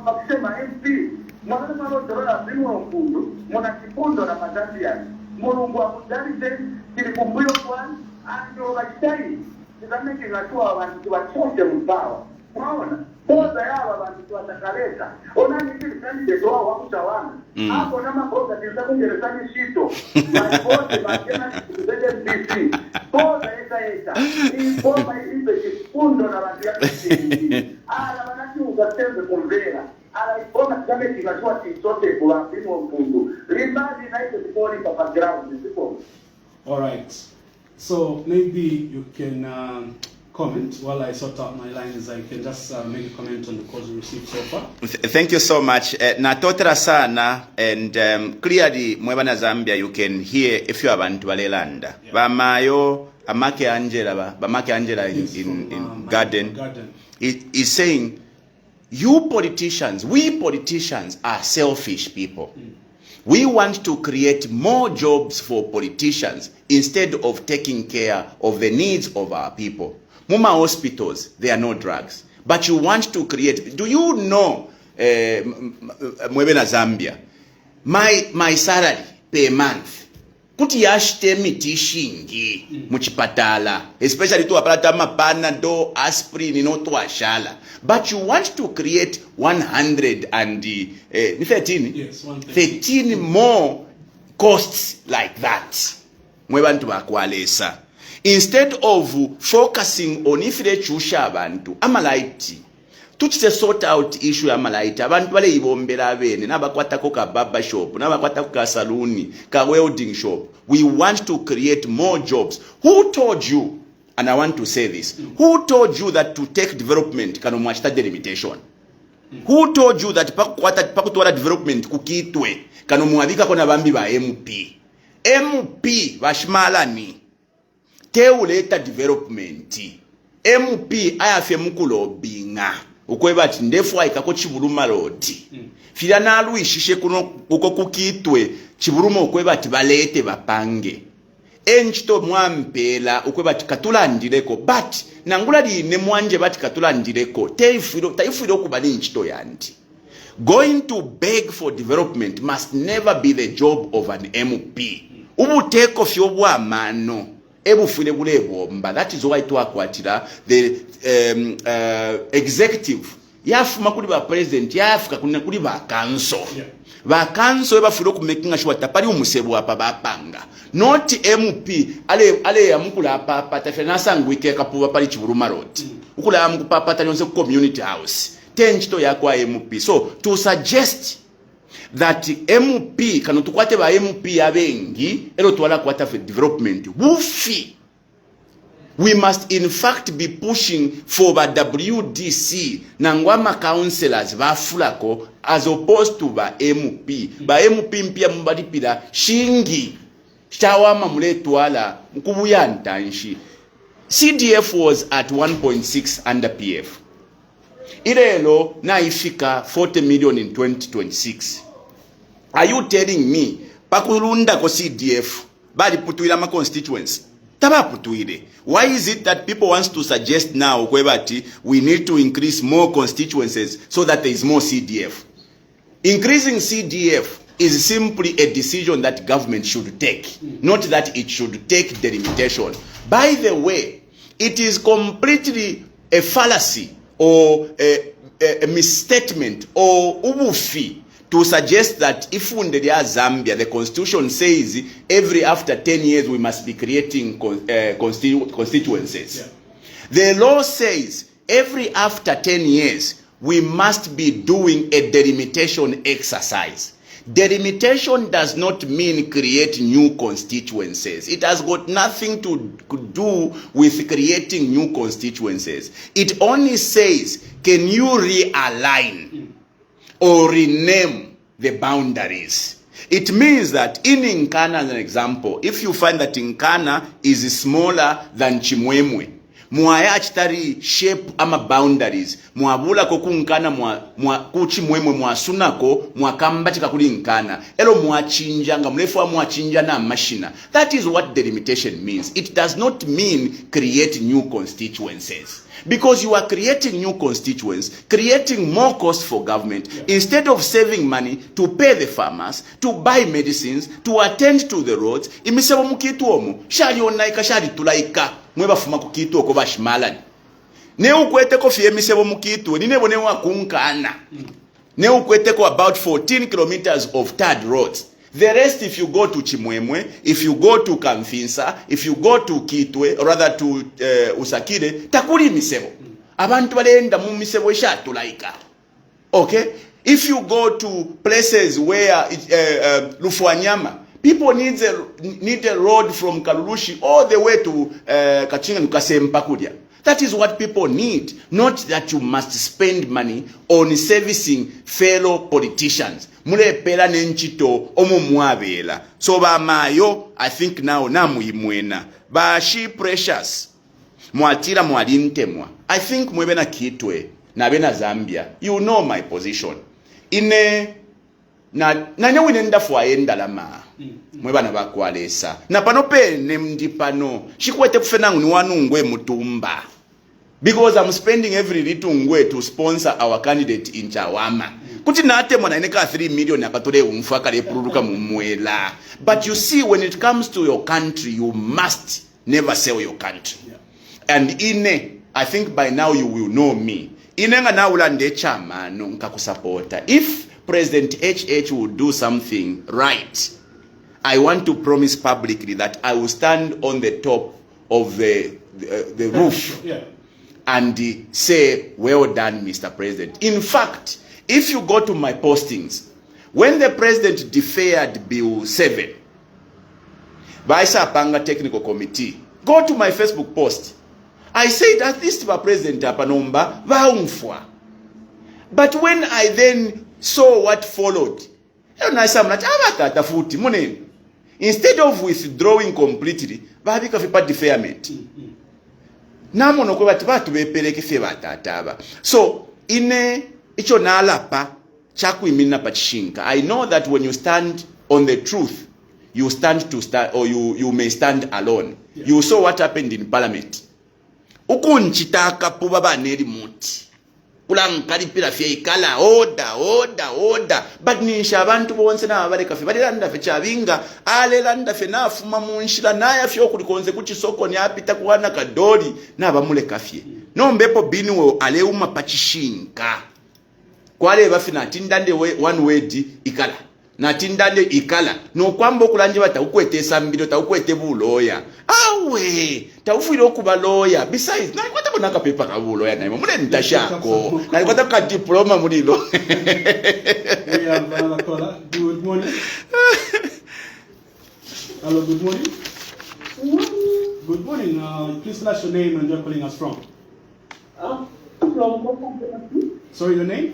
Wakisema MP mwana mwana ndio bimo Mpundu. Mwana kifundo na Mazambia. Mulungu akudalite kilikumbuyo kwa and ovachitali tikamekera sure abantu bachote mubawa mwaona boza yabo abantu watakaleta onani kile candidate wao wa Chawama hapo na maboza tizakungereza shito na boza bakena kuzele DC boza esa ni bomba ibe kifundo na watu yake ala wanati ugatembe kumvera ala ibona kama kibashwa tisote kwa Mpundu limbadi na ile body kwa background ndipo. All right, so maybe you can comment while I sort out my lines. I can just make a comment on the calls we received so far. Thank you so much. Natotera sana, and clearly mwebana Zambia you can hear if you abantu balelanda. Bamayo Amake Angela in Garden is saying we politicians are selfish people. We want to create more jobs for politicians instead of taking care of the needs of our people. Muma hospitals, there are no drugs. But you want to create, do you know, Mwebena Zambia, my salary per month, kuti yashite miti shingi muchipatala, especially to aparatama Panadol, aspirin, no to ashala. But you want to create 13 more costs like that. Mwebantu bakwalesa. Instead of focusing on if they chusha abantu, amalaiti. Tuchise sort out issue ya malaiti. Abantu bale ibombera bene, nabakwatako ka barber shop, nabakwatako ka saluni, ka welding shop. We want to create more jobs. Who told you, and I want to say this, who told you that to take development kano mwachita delimitation? Who told you that pakutwala development kukitwe kano mwabika kona bambi ba MP? MP bashmalani teuleta development. MP ayafe mukulo binga ukweba ati ndefu aikako Chiburuma road fila nalu ishishe kuko kukitwe Chiburuma ukweba ati balete bapange enchito mwampela ukweba ati katulandireko but nangula line mwanje bati katulandireko taifiro kubali enchito yandi. Going to beg for development must never be the job of an MP. Ubu take off your mano ebufile bule bomba. That is why twakwatira the executive yafuma kuli ba president yafuka kuli ba council. Ba council ebafile ku making sure tapali umusebu apa bapanga. Not MP ale yamukula apa tafena sangwike kapuba pali Chiburuma road. Ukula yamukupa pata nyonse community house. Tenchito yakwa MP. So to suggest that MP kano tukwate ba MP abengi elo twala kwata for development wufi. We must in fact be pushing for the WDC nangwama councillors bafulako as opposed to ba MP. Ba MP mpia mbalipira shingi Chawama muletwala mkubuya ntanshi. CDF was at 1.6 under PF. Irelo na ifika 40 million in 2026. Are you telling me pakulunda ko CDF bali putuila ma constituents? Taba putuile. Why is it that people want to suggest now kwebati we need to increase more constituencies so that there is more CDF? Increasing CDF is simply a decision that government should take, not that it should take delimitation. By the way, it is completely a fallacy or a misstatement or ubufi to suggest that if Underia Zambia, the constitution says every after 10 years we must be creating constituencies. Yeah. The law says every after 10 years we must be doing a delimitation exercise. Delimitation does not mean create new constituencies. It has got nothing to do with creating new constituencies. It only says, can you realign or rename the boundaries? It means that in Nkana, as an example, if you find that Nkana is smaller than Chimwemwe, mwaya chitari shape ama boundaries mwabula ko kunkana mwa kuchi mwemwe mwasunako mwakambatika kuli nkana elo mwachinja nga mlefu wa mwachinja na mashina. That is what the limitation means. It does not mean create new constituencies, because you are creating new constituents, creating more cost for government, instead of saving money to pay the farmers, to buy medicines, to attend to the roads. Imisebo mukitu omu shali onaika shali tulaika mweba fuma kukitu oko bashimalani ne ukwete ko fie misebo mukitu ni nebo ne wakunkana ne ukwete ko about 14 kilometers of tarred roads. The rest, if you go to Chimwemwe, if you go to Kamfinsa, if you go to Kitwe, or rather to Usakire, takuri misebo. Abantu balenda mu misebo ishatulaika. Okay? If you go to places where Lufuanyama, people need a road from Karulushi all the way to Kachinga Nukasempakudia. That is what people need, not that you must spend money on servicing fellow politicians. Mule pela nenchito omu mwabela. So ba mayo, I think now namuimwena. Ba she precious. Mwatira mwalintemwa. I think mwebena Kitwe na bena Zambia. You know my position. Ine na nyewe nenda fuaenda lama. Mwebana bakwalesa. Na panope nemdipano. Shikwete kufenangu ni wanungwe mutumba. Because I'm spending every little ngwe to sponsor our candidate in Chawama. Kuti nate mwana ineka 3 million akatole umfaka lepuruka mumwela. But you see, when it comes to your country, you must never sell your country. And ine, I think by now you will know me. Ine nga na ulande chama no nkakusupporta. If President HH would do something right, I want to promise publicly that I will stand on the top of the roof. And say, well done, Mr. President. In fact, if you go to my postings, when the President deferred Bill 7, Vice Panga Technical Committee, go to my Facebook post. I said, at least the President Apanomba, vaumfwa. But when I then saw what followed, instead of withdrawing completely, vahabika fipa deferment. Namono kwa batu bepeleke fe batataba. So ine icho nalapa chaku imina pachishinka. I know that when you stand on the truth, you stand to stand, or you may stand alone. You saw what happened in Parliament. Ukunchitaka puba baneri muti. Kulankali pila fye ikala order. But nisha abantu bonse na abareka fe balanda fe chavinga ale landa fe nafuma munshila naya fyo kulikonze kuchi soko ni apita kuwana kadori na bamule kafye. No mbepo Binwell aleuma pachishinka. Kwale bafina tindande one word ikala. Na tindande ikala. No kwambo kulanje bata ukwetesa mbilo ta ukwete buloya. Awe taufuilo kuba lawyer. Besides, na kwata bonaka paper ka buloya na mule ntashako. Na kwata ka diploma mulilo. We have another caller. Good morning. Hello, good morning. Good morning. Please flash your name and you're calling us from. From Copper Belt. Sorry, your name?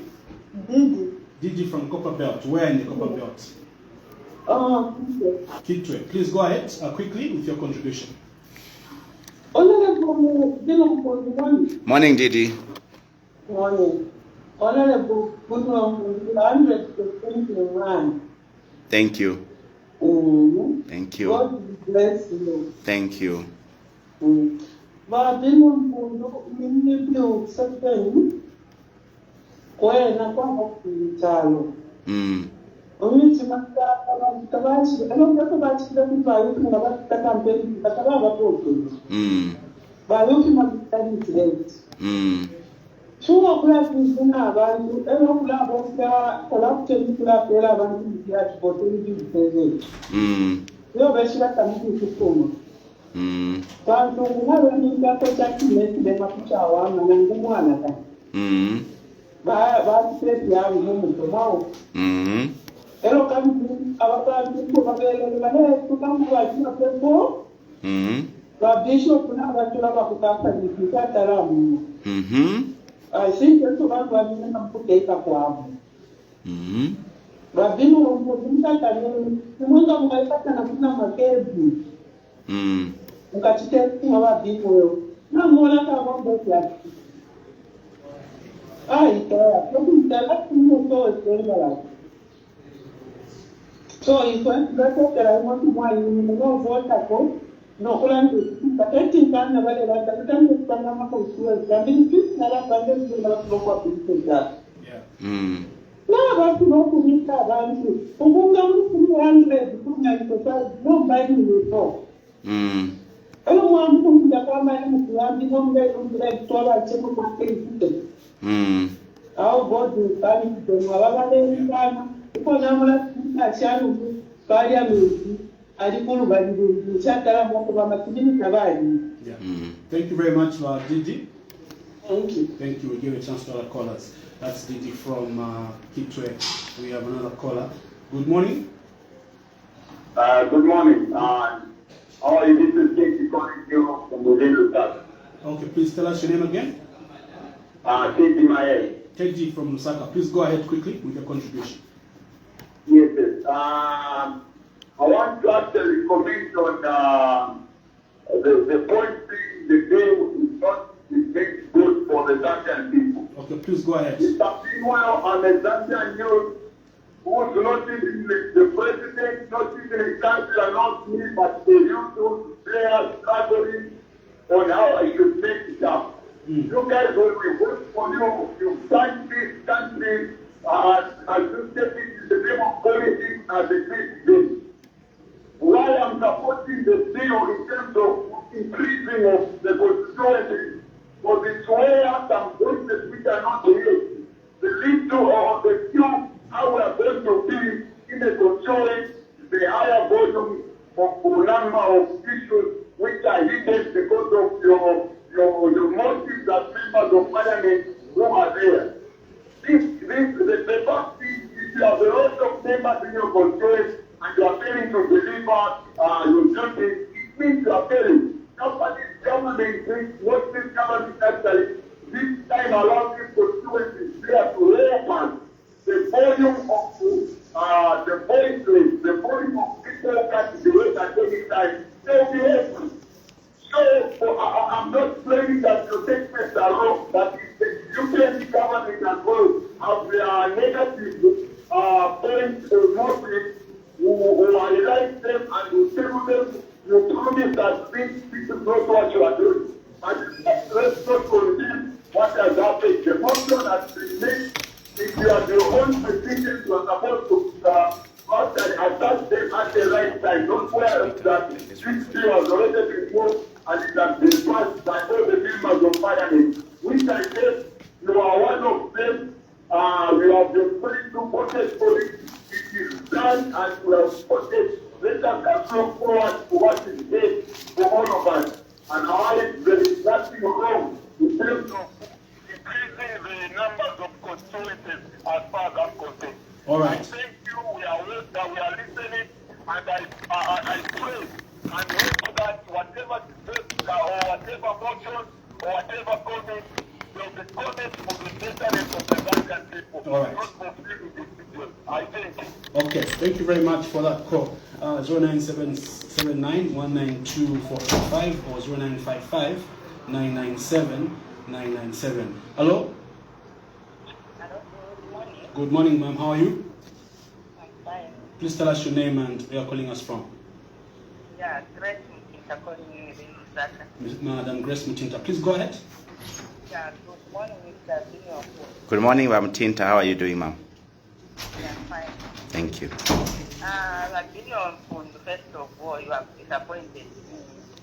Didi. Didi from Copper Belt. Where in the Copper Belt? Kitwe. Please go ahead quickly with your contribution. Morning, Didi. Morning. Honorable, good morning. 100% Thank you. Thank you. God bless you. Thank you. Mpundu, mimi certain kwena kwamba kuitalo. Umiti makabachi, alokabachi ndakubayo kuna batakampeni batakaba boto. Bayo kimabitani direct. Chuo kula kuzina abantu, kula boka, kula pera abantu ya boto ndi bitezo. Yo beshira tamiki kukoma. Bantu ngalo ni ngato chakile kile makuchawana na ngumwana ka. Ba stress ya mumuntu mao. Elo kami abatantu ko babele bale tukamwa kina pepo. Ba bishop na batula bakutaka nikataramu. I think that's what I'm going to put data for. But then we'll put in that I mean, the Mukachite about Binwell. No more than I want to say. So if I want to buy no vote, no Holland, but I think I'm never like that. I'm just going to go to this. Not local people that. Yeah. No, I want to go to this around you. Who comes to no buying before. I don't want to the farmer to have the one day to let $12 check. Our board is starting to Malala because I'm not sharing I didn't by the Chatara Mokama. Yeah. Thank you very much, Didi. Thank you. Thank you. We'll give a chance to other callers. That's Didi from Kitwe. We have another caller. Good morning. Good morning. This is Casey calling you from Lusaka. Okay, please tell us your name again. Casey Maye. KG from Lusaka. Please go ahead quickly with your contribution. Yes, yes. I want to actually comment on the point being the game is not very good for the Zambian people. Okay, please go ahead. Mr. Binwell and the Zambian youth who's not even the president, not even the councillor, not me, but the youth players struggling on how I should make it up. You guys, when we vote for you, you thank this country as you take it in the name of politics as a big thing. While I'm supporting the deal in terms of increasing of the constituency, but it's where some voices which are not here, the little or the few, how we are going to be in a controlling the higher volume of number of issues which are hidden because of your motives as members of parliament who are there. The first thing is you have a lot of members in your control and you are failing to deliver your duties. It means you are failing. Nobody's government thinks what this government actually this time allows this constituency there to open the volume of the voices, the volume of people can debate at any time. They'll be open. So I'm not saying that your statements are wrong, but the UPND government as well have their negative points or motives who highlight them and who tell them you promise that this is not what you are doing. And let's not condemn what has happened. The motion has been made. If you are your own position, you are supposed to attack them at the right time. Don't worry that this bill has already been moved and it has been passed by all the members of parliament. Which I said, you are one of them. We have been putting to protest for it. It is done and we have voted. Let us look forward to what is there for all of us. And there is nothing wrong in terms of increasing the numbers of constituencies as far as I'm concerned. All right. Thank you. We are listening, and I pray and hope that whatever debate or whatever motion or whatever comment, the comment for the betterment of the Zambian people. All right. Not for free individuals. I think. Okay, thank you very much for that call. 09779 192 or 0955 997 997. Hello? Hello, good morning. Good morning, ma'am. How are you? I'm fine. Please tell us your name and where you're calling us from. Yeah, Grace Mutinta calling you in Lusaka. Madam Grace Mutinta, please go ahead. Yeah, good morning, Mr. Binwell. Good morning, Ma'am Tinta. How are you doing, ma'am? Yeah, fine. Thank you. Binwell, first of all, you have disappointed me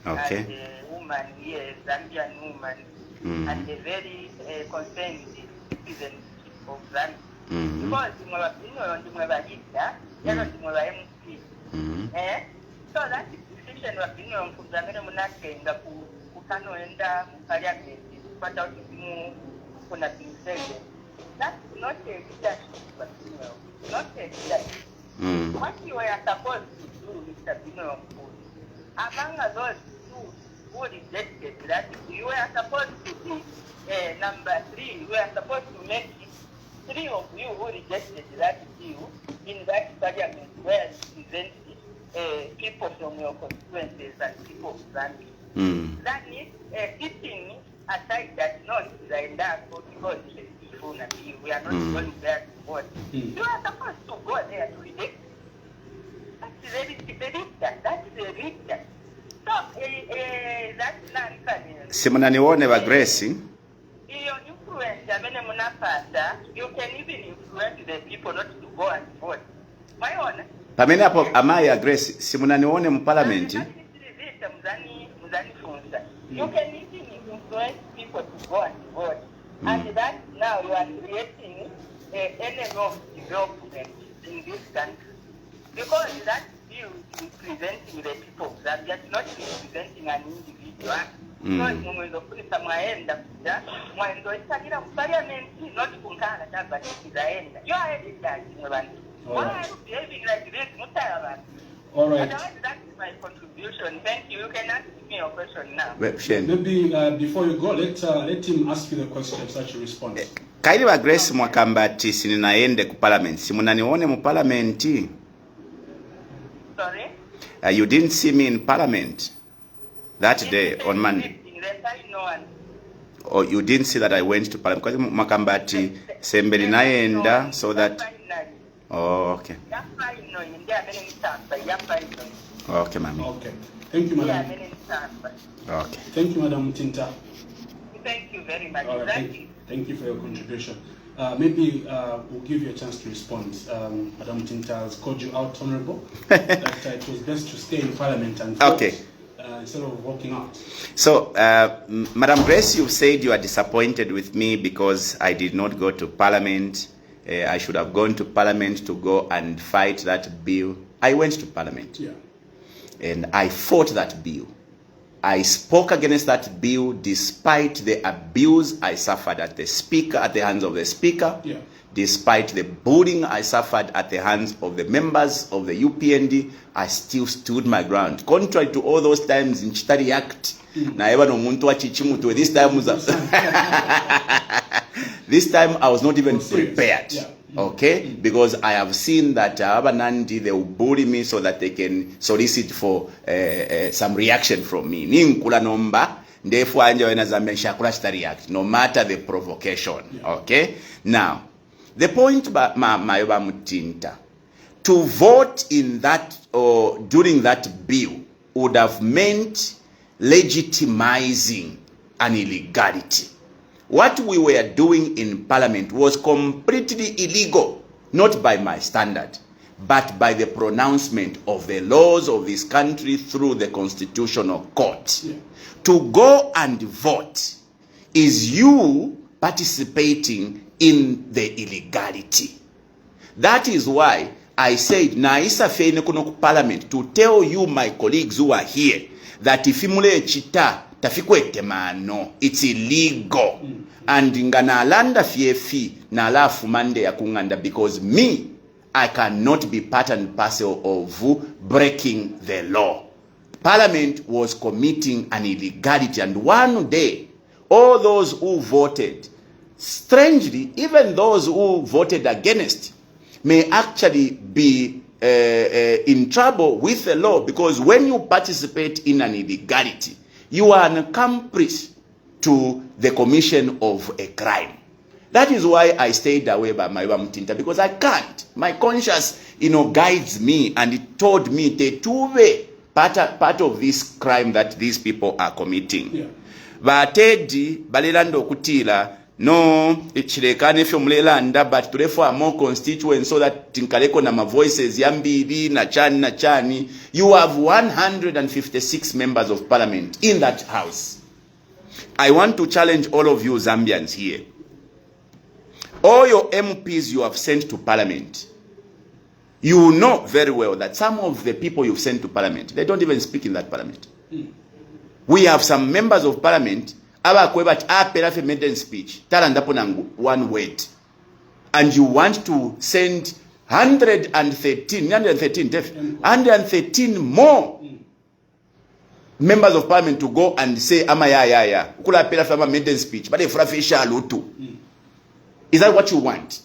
Okay. as a woman here, Zambian woman, and a very concerned citizen of Zambia. Because Binwell, MP. So that decision of Binwell from Zambian Munakenga kukanoenda parliament kupata kuti kuna princess. That's not a leadership, but not a leadership. What you were supposed to do, Mr. Binwell, among those who rejected that, you were supposed to be number 3. You were supposed to make it 3 of you who rejected that deal in that parliament where you present people from your constituencies and people of Zambia. That is sitting aside that not like that because we are not going there to vote. You are supposed to go there to elect. That's the reason. So, that's not Simunanione wa Grace. Your influence, you can even influence the people not to go and vote. My own. Pamene hapo amaya Grace, simunanione mu parliament. You can even influence people to go and vote. And that now you are creating an enemy of development in this country. Because that bill is presenting the people, that they are not representing an individual. Because mwezo kulisa mwaenda kuja, mwaendo itakira parliament, not kunkana but izaenda. You are edited, mwandu. Why are you behaving like this, mutayabani? All right. Otherwise, that's my contribution. Thank you. You can ask me your question now. Maybe before you go, let him ask you the question so that you respond. Kaili wa Grace mwakamba ati sininaende ku parliament. Simunanione mu parliament. Sorry? You didn't see me in parliament that day on Monday. Or you didn't see that I went to parliament. Because mwakamba ati sembeli naenda so that... Oh, okay. Okay, ma'am. Okay. Thank you, madam. Okay. Thank you, Madam Tinta. Thank you very much. All right. Thank you for your contribution. Maybe we'll give you a chance to respond. Madam Tinta has called you out, Honorable, that it was best to stay in Parliament and vote, instead of walking out. So, Madam Grace, you said you are disappointed with me because I did not go to Parliament. I should have gone to Parliament to go and fight that bill. I went to Parliament. Yeah. And I fought that bill. I spoke against that bill despite the abuse I suffered at the hands of the speaker, despite the bullying I suffered at the hands of the members of the UPND. I still stood my ground. Contrary to all those times in Chitari Act, this time I was not even prepared. Okay, because I have seen that Abanandi, they will bully me so that they can solicit for some reaction from me. No matter the provocation. Okay, now the point by Mayoba Mutinta, to vote in that or during that bill would have meant legitimizing an illegality. What we were doing in Parliament was completely illegal, not by my standard, but by the pronouncement of the laws of this country through the Constitutional Court. To go and vote is you participating in the illegality. That is why I said, Naisa Feine Kuno Parliament, to tell you, my colleagues who are here, that if imule chita tafikwete mano, it's illegal. And ngana alanda fiefi na alafu mande ya kunganda, because me, I cannot be part and parcel of breaking the law. Parliament was committing an illegality, and one day, all those who voted, strangely, even those who voted against, may actually be in trouble with the law, because when you participate in an illegality, you are an accomplice to the commission of a crime. That is why I stayed away by my Mutinta, because I can't. My conscience, guides me, and it told me the two-way part of this crime that these people are committing. Batedi balilando kutila no ichilekane fyo mulelanda, but tulefu more constituents so that tinkaleko na ma voices yambili na chani. You have 156 members of parliament in that house. I want to challenge all of you Zambians here. All your MPs you have sent to parliament, you know very well that some of the people you've sent to parliament, they don't even speak in that parliament. We have some members of parliament, a maiden speech, one word. And you want to send 113 more members of parliament to go and say, kula pela fama maiden speech, but if is that what you want?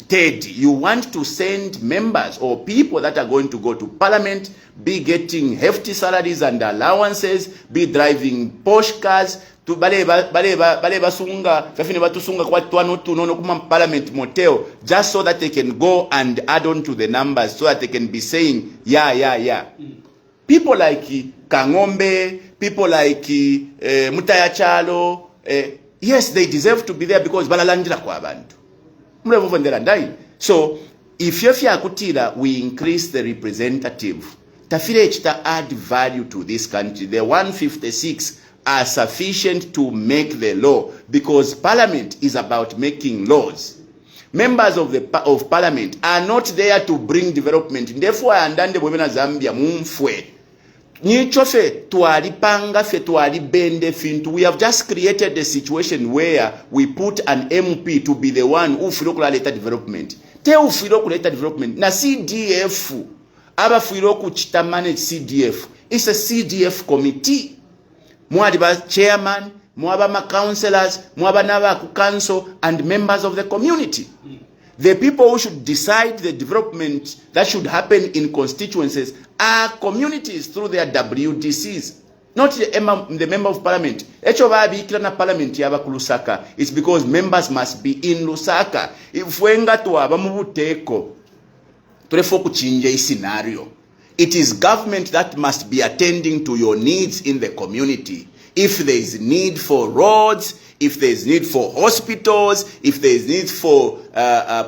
Third, you want to send members or people that are going to go to parliament, be getting hefty salaries and allowances, be driving Porsche cars, to baleba sunga, fafine batusunga kwa tuano tunono kuma parliament motel, just so that they can go and add on to the numbers, so that they can be saying, yeah. People like Kangombe, people like Mutaya Chalo, yes, they deserve to be there because balalandira kwa abantu. So, if Kutila, we increase the representative, tafile chita add value to this country. The 156 are sufficient to make the law, because parliament is about making laws. Members of parliament are not there to bring development. Therefore, andande bwebena Zambia mumfwe. Nichofe tualipanga fe tualibende fintu. We have just created a situation where we put an MP to be the one who filo kuleta development. Te ufilo kuleta development. Na CDF, aba filo kuchita manage CDF. It's a CDF committee. Mwadiba chairman, mwaba councillors, mwaba naba council, and members of the community. The people who should decide the development that should happen in constituencies are communities through their WDCs, not the member of parliament. Parliament it's because members must be in Lusaka. If wenga tuaba mubuteko, turefo kuchinja scenario. It is government that must be attending to your needs in the community. If there is need for roads, if there is need for hospitals, if there is need for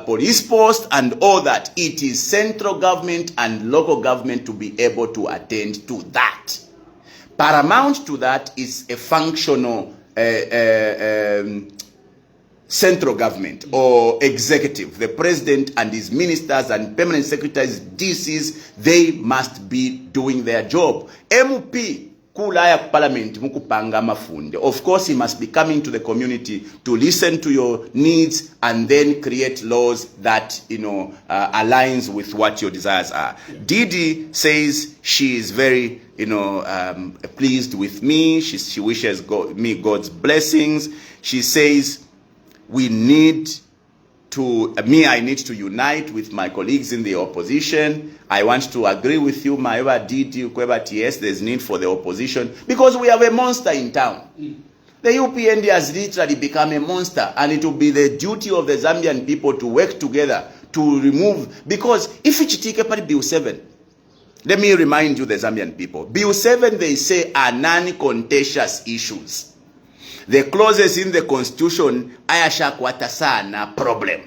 police posts and all that, it is central government and local government to be able to attend to that. Paramount to that is a functional central government or executive. The president and his ministers and permanent secretaries, DCs, they must be doing their job. MP kulaya parliament mukupanga mafunde. Of course, he must be coming to the community to listen to your needs and then create laws that aligns with what your desires are. Didi says she is very pleased with me. She wishes me God's blessings. She says I need to unite with my colleagues in the opposition. I want to agree with you, Maeva Didi, yes, there's need for the opposition, because we have a monster in town. The UPND has literally become a monster, and it will be the duty of the Zambian people to work together to remove, because if it's take Bill 7, let me remind you, the Zambian people, Bill 7, they say, are non-contentious issues. The clauses in the constitution ayashakwata sana problem.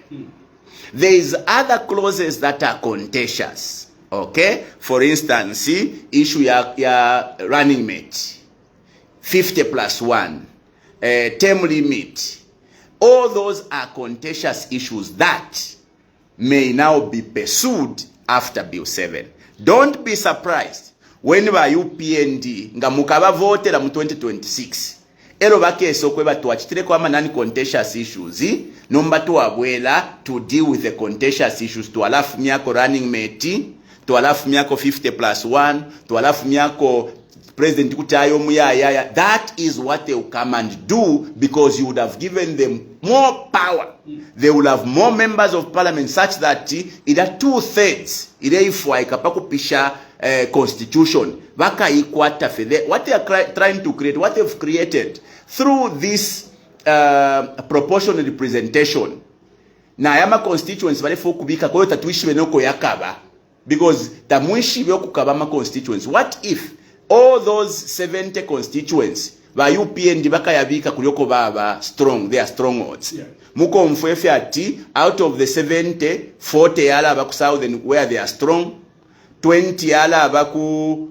There is other clauses that are contentious. Okay? For instance, issue ya running mate, 50+1, term limit. All those are contentious issues that may now be pursued after Bill 7. Don't be surprised when by UPND nga mukaba votera mu 2026. Ero bakeso kweba tuachitire kwa non-contentious issues, nomba tuwabwela to deal with the contentious issues, tuwalafu miyako running mate, tuwalafu miyako 50+1, tuwalafu miyako president kutayo muyaya. That is what they will come and do, because you would have given them more power. They will have more members of parliament, such that either 2/3 ireifwa ikapakupisha constitution baka ikwata fede. What they are trying to create, what they've created through this proportional representation, na yama constituents balefo kubika kwa tatuishi benoko yakaba, because tamuishi byo kukaba ma constituents. What if all those 70 constituents ba UPND baka yabika kulioko baba strong, they are strongholds. Muko mfwefe ati out of the 70, 40 yala baku southern where they are strong, 20 yala baku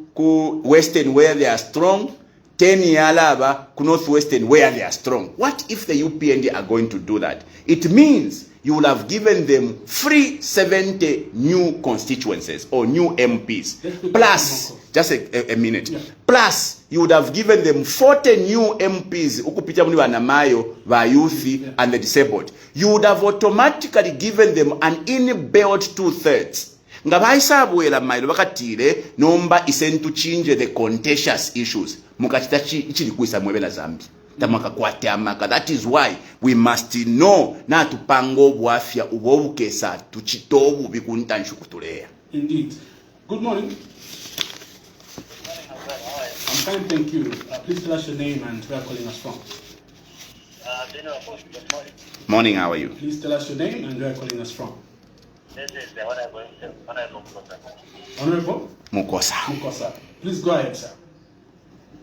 western where they are strong, 10 yala ku northwestern where they are strong. What if the UPND are going to do that? It means you will have given them free 70 new constituencies or new MPs. Plus, just a minute. Plus, you would have given them 40 new MPs, ukupita muni wanamayo, va youth and the disabled. You would have automatically given them an inbuilt 2/3. Ngabaisa abuela mailo bakatire nomba isentu change the contentious issues. Mukachita ichili kuisa mwebe na Zambi. That is why we must know na tupango bwafya ubobukesa tuchitobu bikuntanshu kutulea. Indeed. Good morning. I'm fine, thank you. Please tell us your name and where you're calling us from. Good morning. Morning, how are you? Please tell us your name and where you're calling us from. This is the Honorable Mukosa. Honorable? Mukosa. Mukosa. Please go ahead, sir.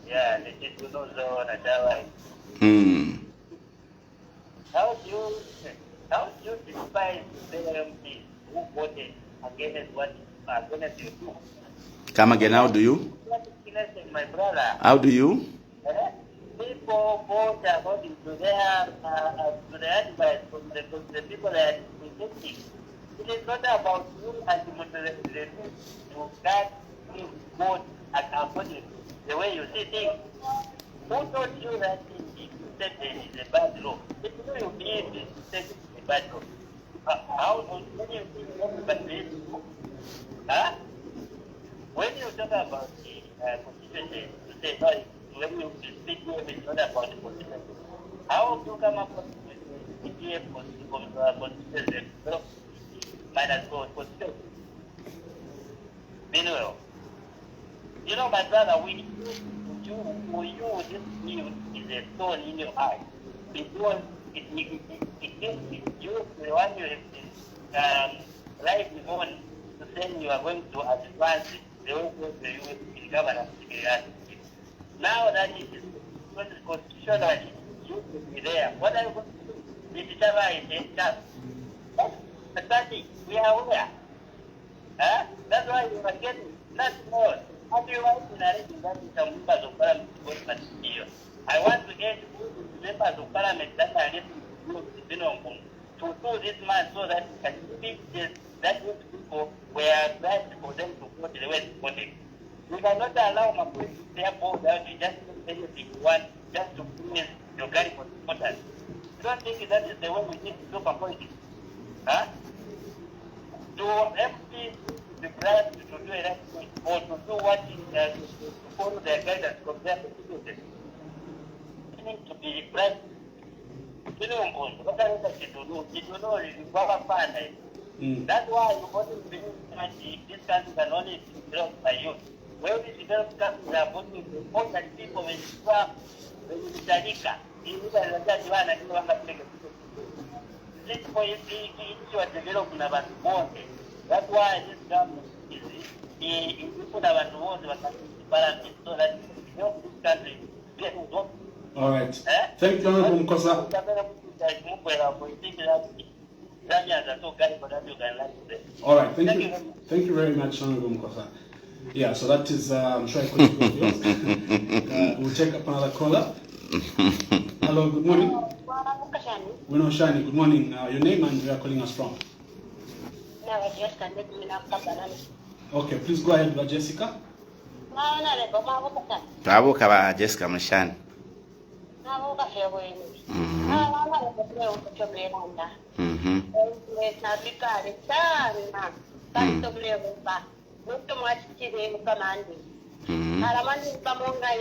Yeah, this is Unozo Natawa. How do you despise the MP who voted against what against you do? Come again, how do you? My brother. How do you? People vote according to their advice from the people that are rejecting. It is not about you as the moderator to guide his vote according to the way you see things. Who told you that if you said there is a bad law? If you believe it is a bad law, how when you think everybody is true? When you talk about the constitution, you say no. When you speak to it's not about the constitution. How do you come up with the constitution minus constitution? Binwell. You know, my brother, we you this news is a stone in your eye. Because it gives you the one you have right on to say you are going to advance the whole in governance. Now that it is constitutionally, you should be there. What are you going to do? The Chawama is in charge. That's it. We are aware. That's why you are getting not more. How do you want to narrate that some members of parliament here? I want to get members of parliament that are listening to do this man so that can speak this, that those people were right for them to vote the way they voted. You cannot allow my point to therefore that you just do anything you want just to please your guy for supporters. You don't think that is the way we need to do for politics? To MPs the right to do a right thing or to do what is to follow their guidance from their constitution. You need to be right. You know, what are you to do? You know, it's very fun. That's why you want to believe that this country can only be developed by you. Where these developed countries are voting for important people when you are Sadika, you are the one and you want to take a this for you are developing about more. That's why this government is put about the world so that you know this country. All right. Thank you, Honorable Mukosa. All right. Thank you very much, Honorable Mukosa. Yeah, so that is, I'm sure I couldn't go yours. We'll take up another caller. Hello, good morning. Shani, good morning. Your name and where you are calling us from? Okay, please go ahead, Jessica. Twabuka Jessica Mshani.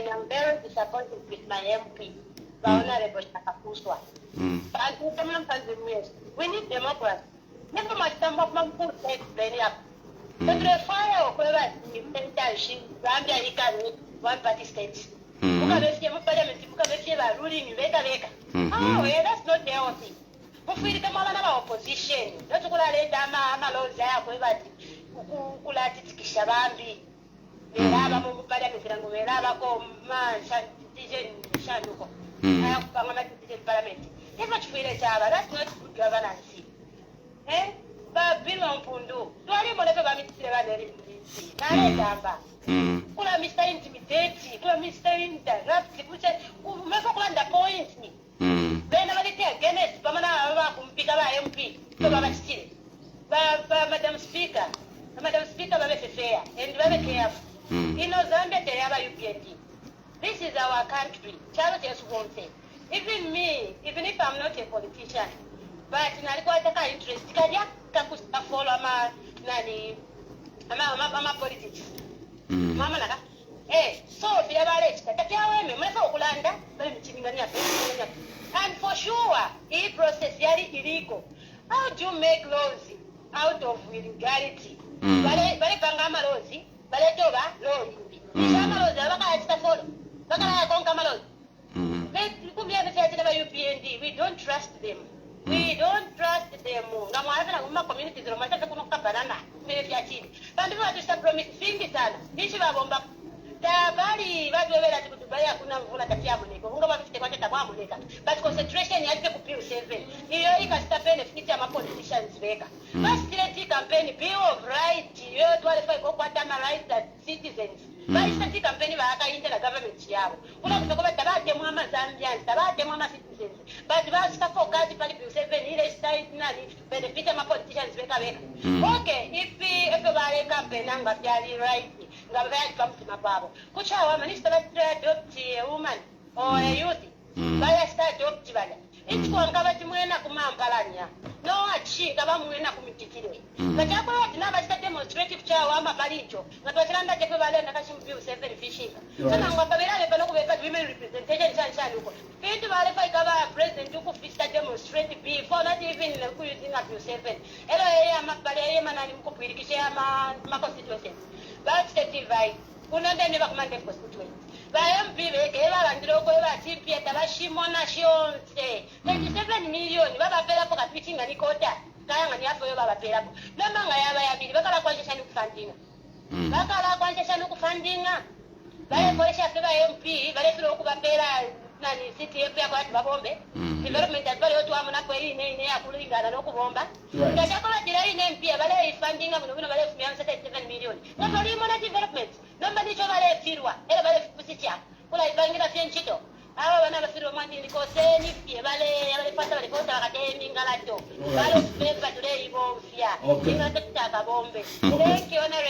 I'm very disappointed with my MP, the Honorable Shakakuswa. We need democracy. Never much time of my food takes very up. But the fire of whoever you can tell she, Zambia, you can one party states. Ruling oh, yeah, that's not their own thing. But we come on our opposition. That's what I let them allow there, whoever Kishabambi. That's not good governance. But Mpundu, do I Kula Mr. Intimidate, Kula Mr. Interrupt, who never underpoint me. Then I take against Pamana Kumpika MP, Madam Speaker, fair and very careful. In Zambia, they have a UPND. This is our country. Charity just won't say. Even me, even if I'm not a politician, but I interest, I follow my politics. Mama, so the average, Chawama mwefa okulanda bali mchimingania and for sure this process yali illegal. How do you make laws out of illegality? Bale pangama laws bale toba law yindi ishama laws abaka follow bakala konka laws. UPND, we don't trust them. We don't trust them. Ngamwazana kuma communities romataka kuno kabanana mbele vya chini. Bandu watu sta promise singi sana. Nishi babomba. Tabali watu wewela tikutubaya kuna mvula tatia muneko. Munga wafite kwa tata muneka. But concentration yake kupiu 7. Iyo ikasta benefit ya politicians weka. First campaign bill of right. Yo twalifai kwa tama rights that citizens. First campaign waka inter na government yabo. Kuna kutoka tabate mama Zambians, tabate mama citizens. But basta focus pali bill 7 ile state nani benefit ya politicians weka. Okay, if wale campaign anga byali right. Ngabaya kamsima babo. Kuchawa minister adopt a woman or a youth. Baya start adopt bala. Ichiko ngabati mwena kumampalanya. No achi ngaba mwena kumitikire. Kachako tinaba sta demonstrate kuchawama balicho. Ngatwachiranda chekwe bale nakashimbi 7 fishing. Kana ngababela bano kubeka women representation chanchani uko. Fitu bale fa ikaba president uko fista demonstrate before not even using up 7. Elo yeye amabale yeye manani mkupirikisha ma constituencies. But state right. Kunonde ne bakumande constituency. Bayambibe keba bandiro ko TP atabashimona shionse 37 million baba pela po kapichinga ni kota kaya ngani hapo yo baba pela po noma ngayaba yabili bakala kwanisha ni kufandinga bakala kwanisha ni kufandinga bale koresha fika MP bale filo kubapela nani CTF ya kwa babombe development atbale otu amuna kwa ine ya kulingana no kubomba ndachakola dira ine MP bale fundinga muno bale 7 million no limona development nomba nicho bale firwa era bale kusicha kula ibangira fienchito aba bana bafirwa mwandi likoseni pie bale pata bale kota bakatemi ngalato bale pepa tule ibofia inga tata bombe ile kiona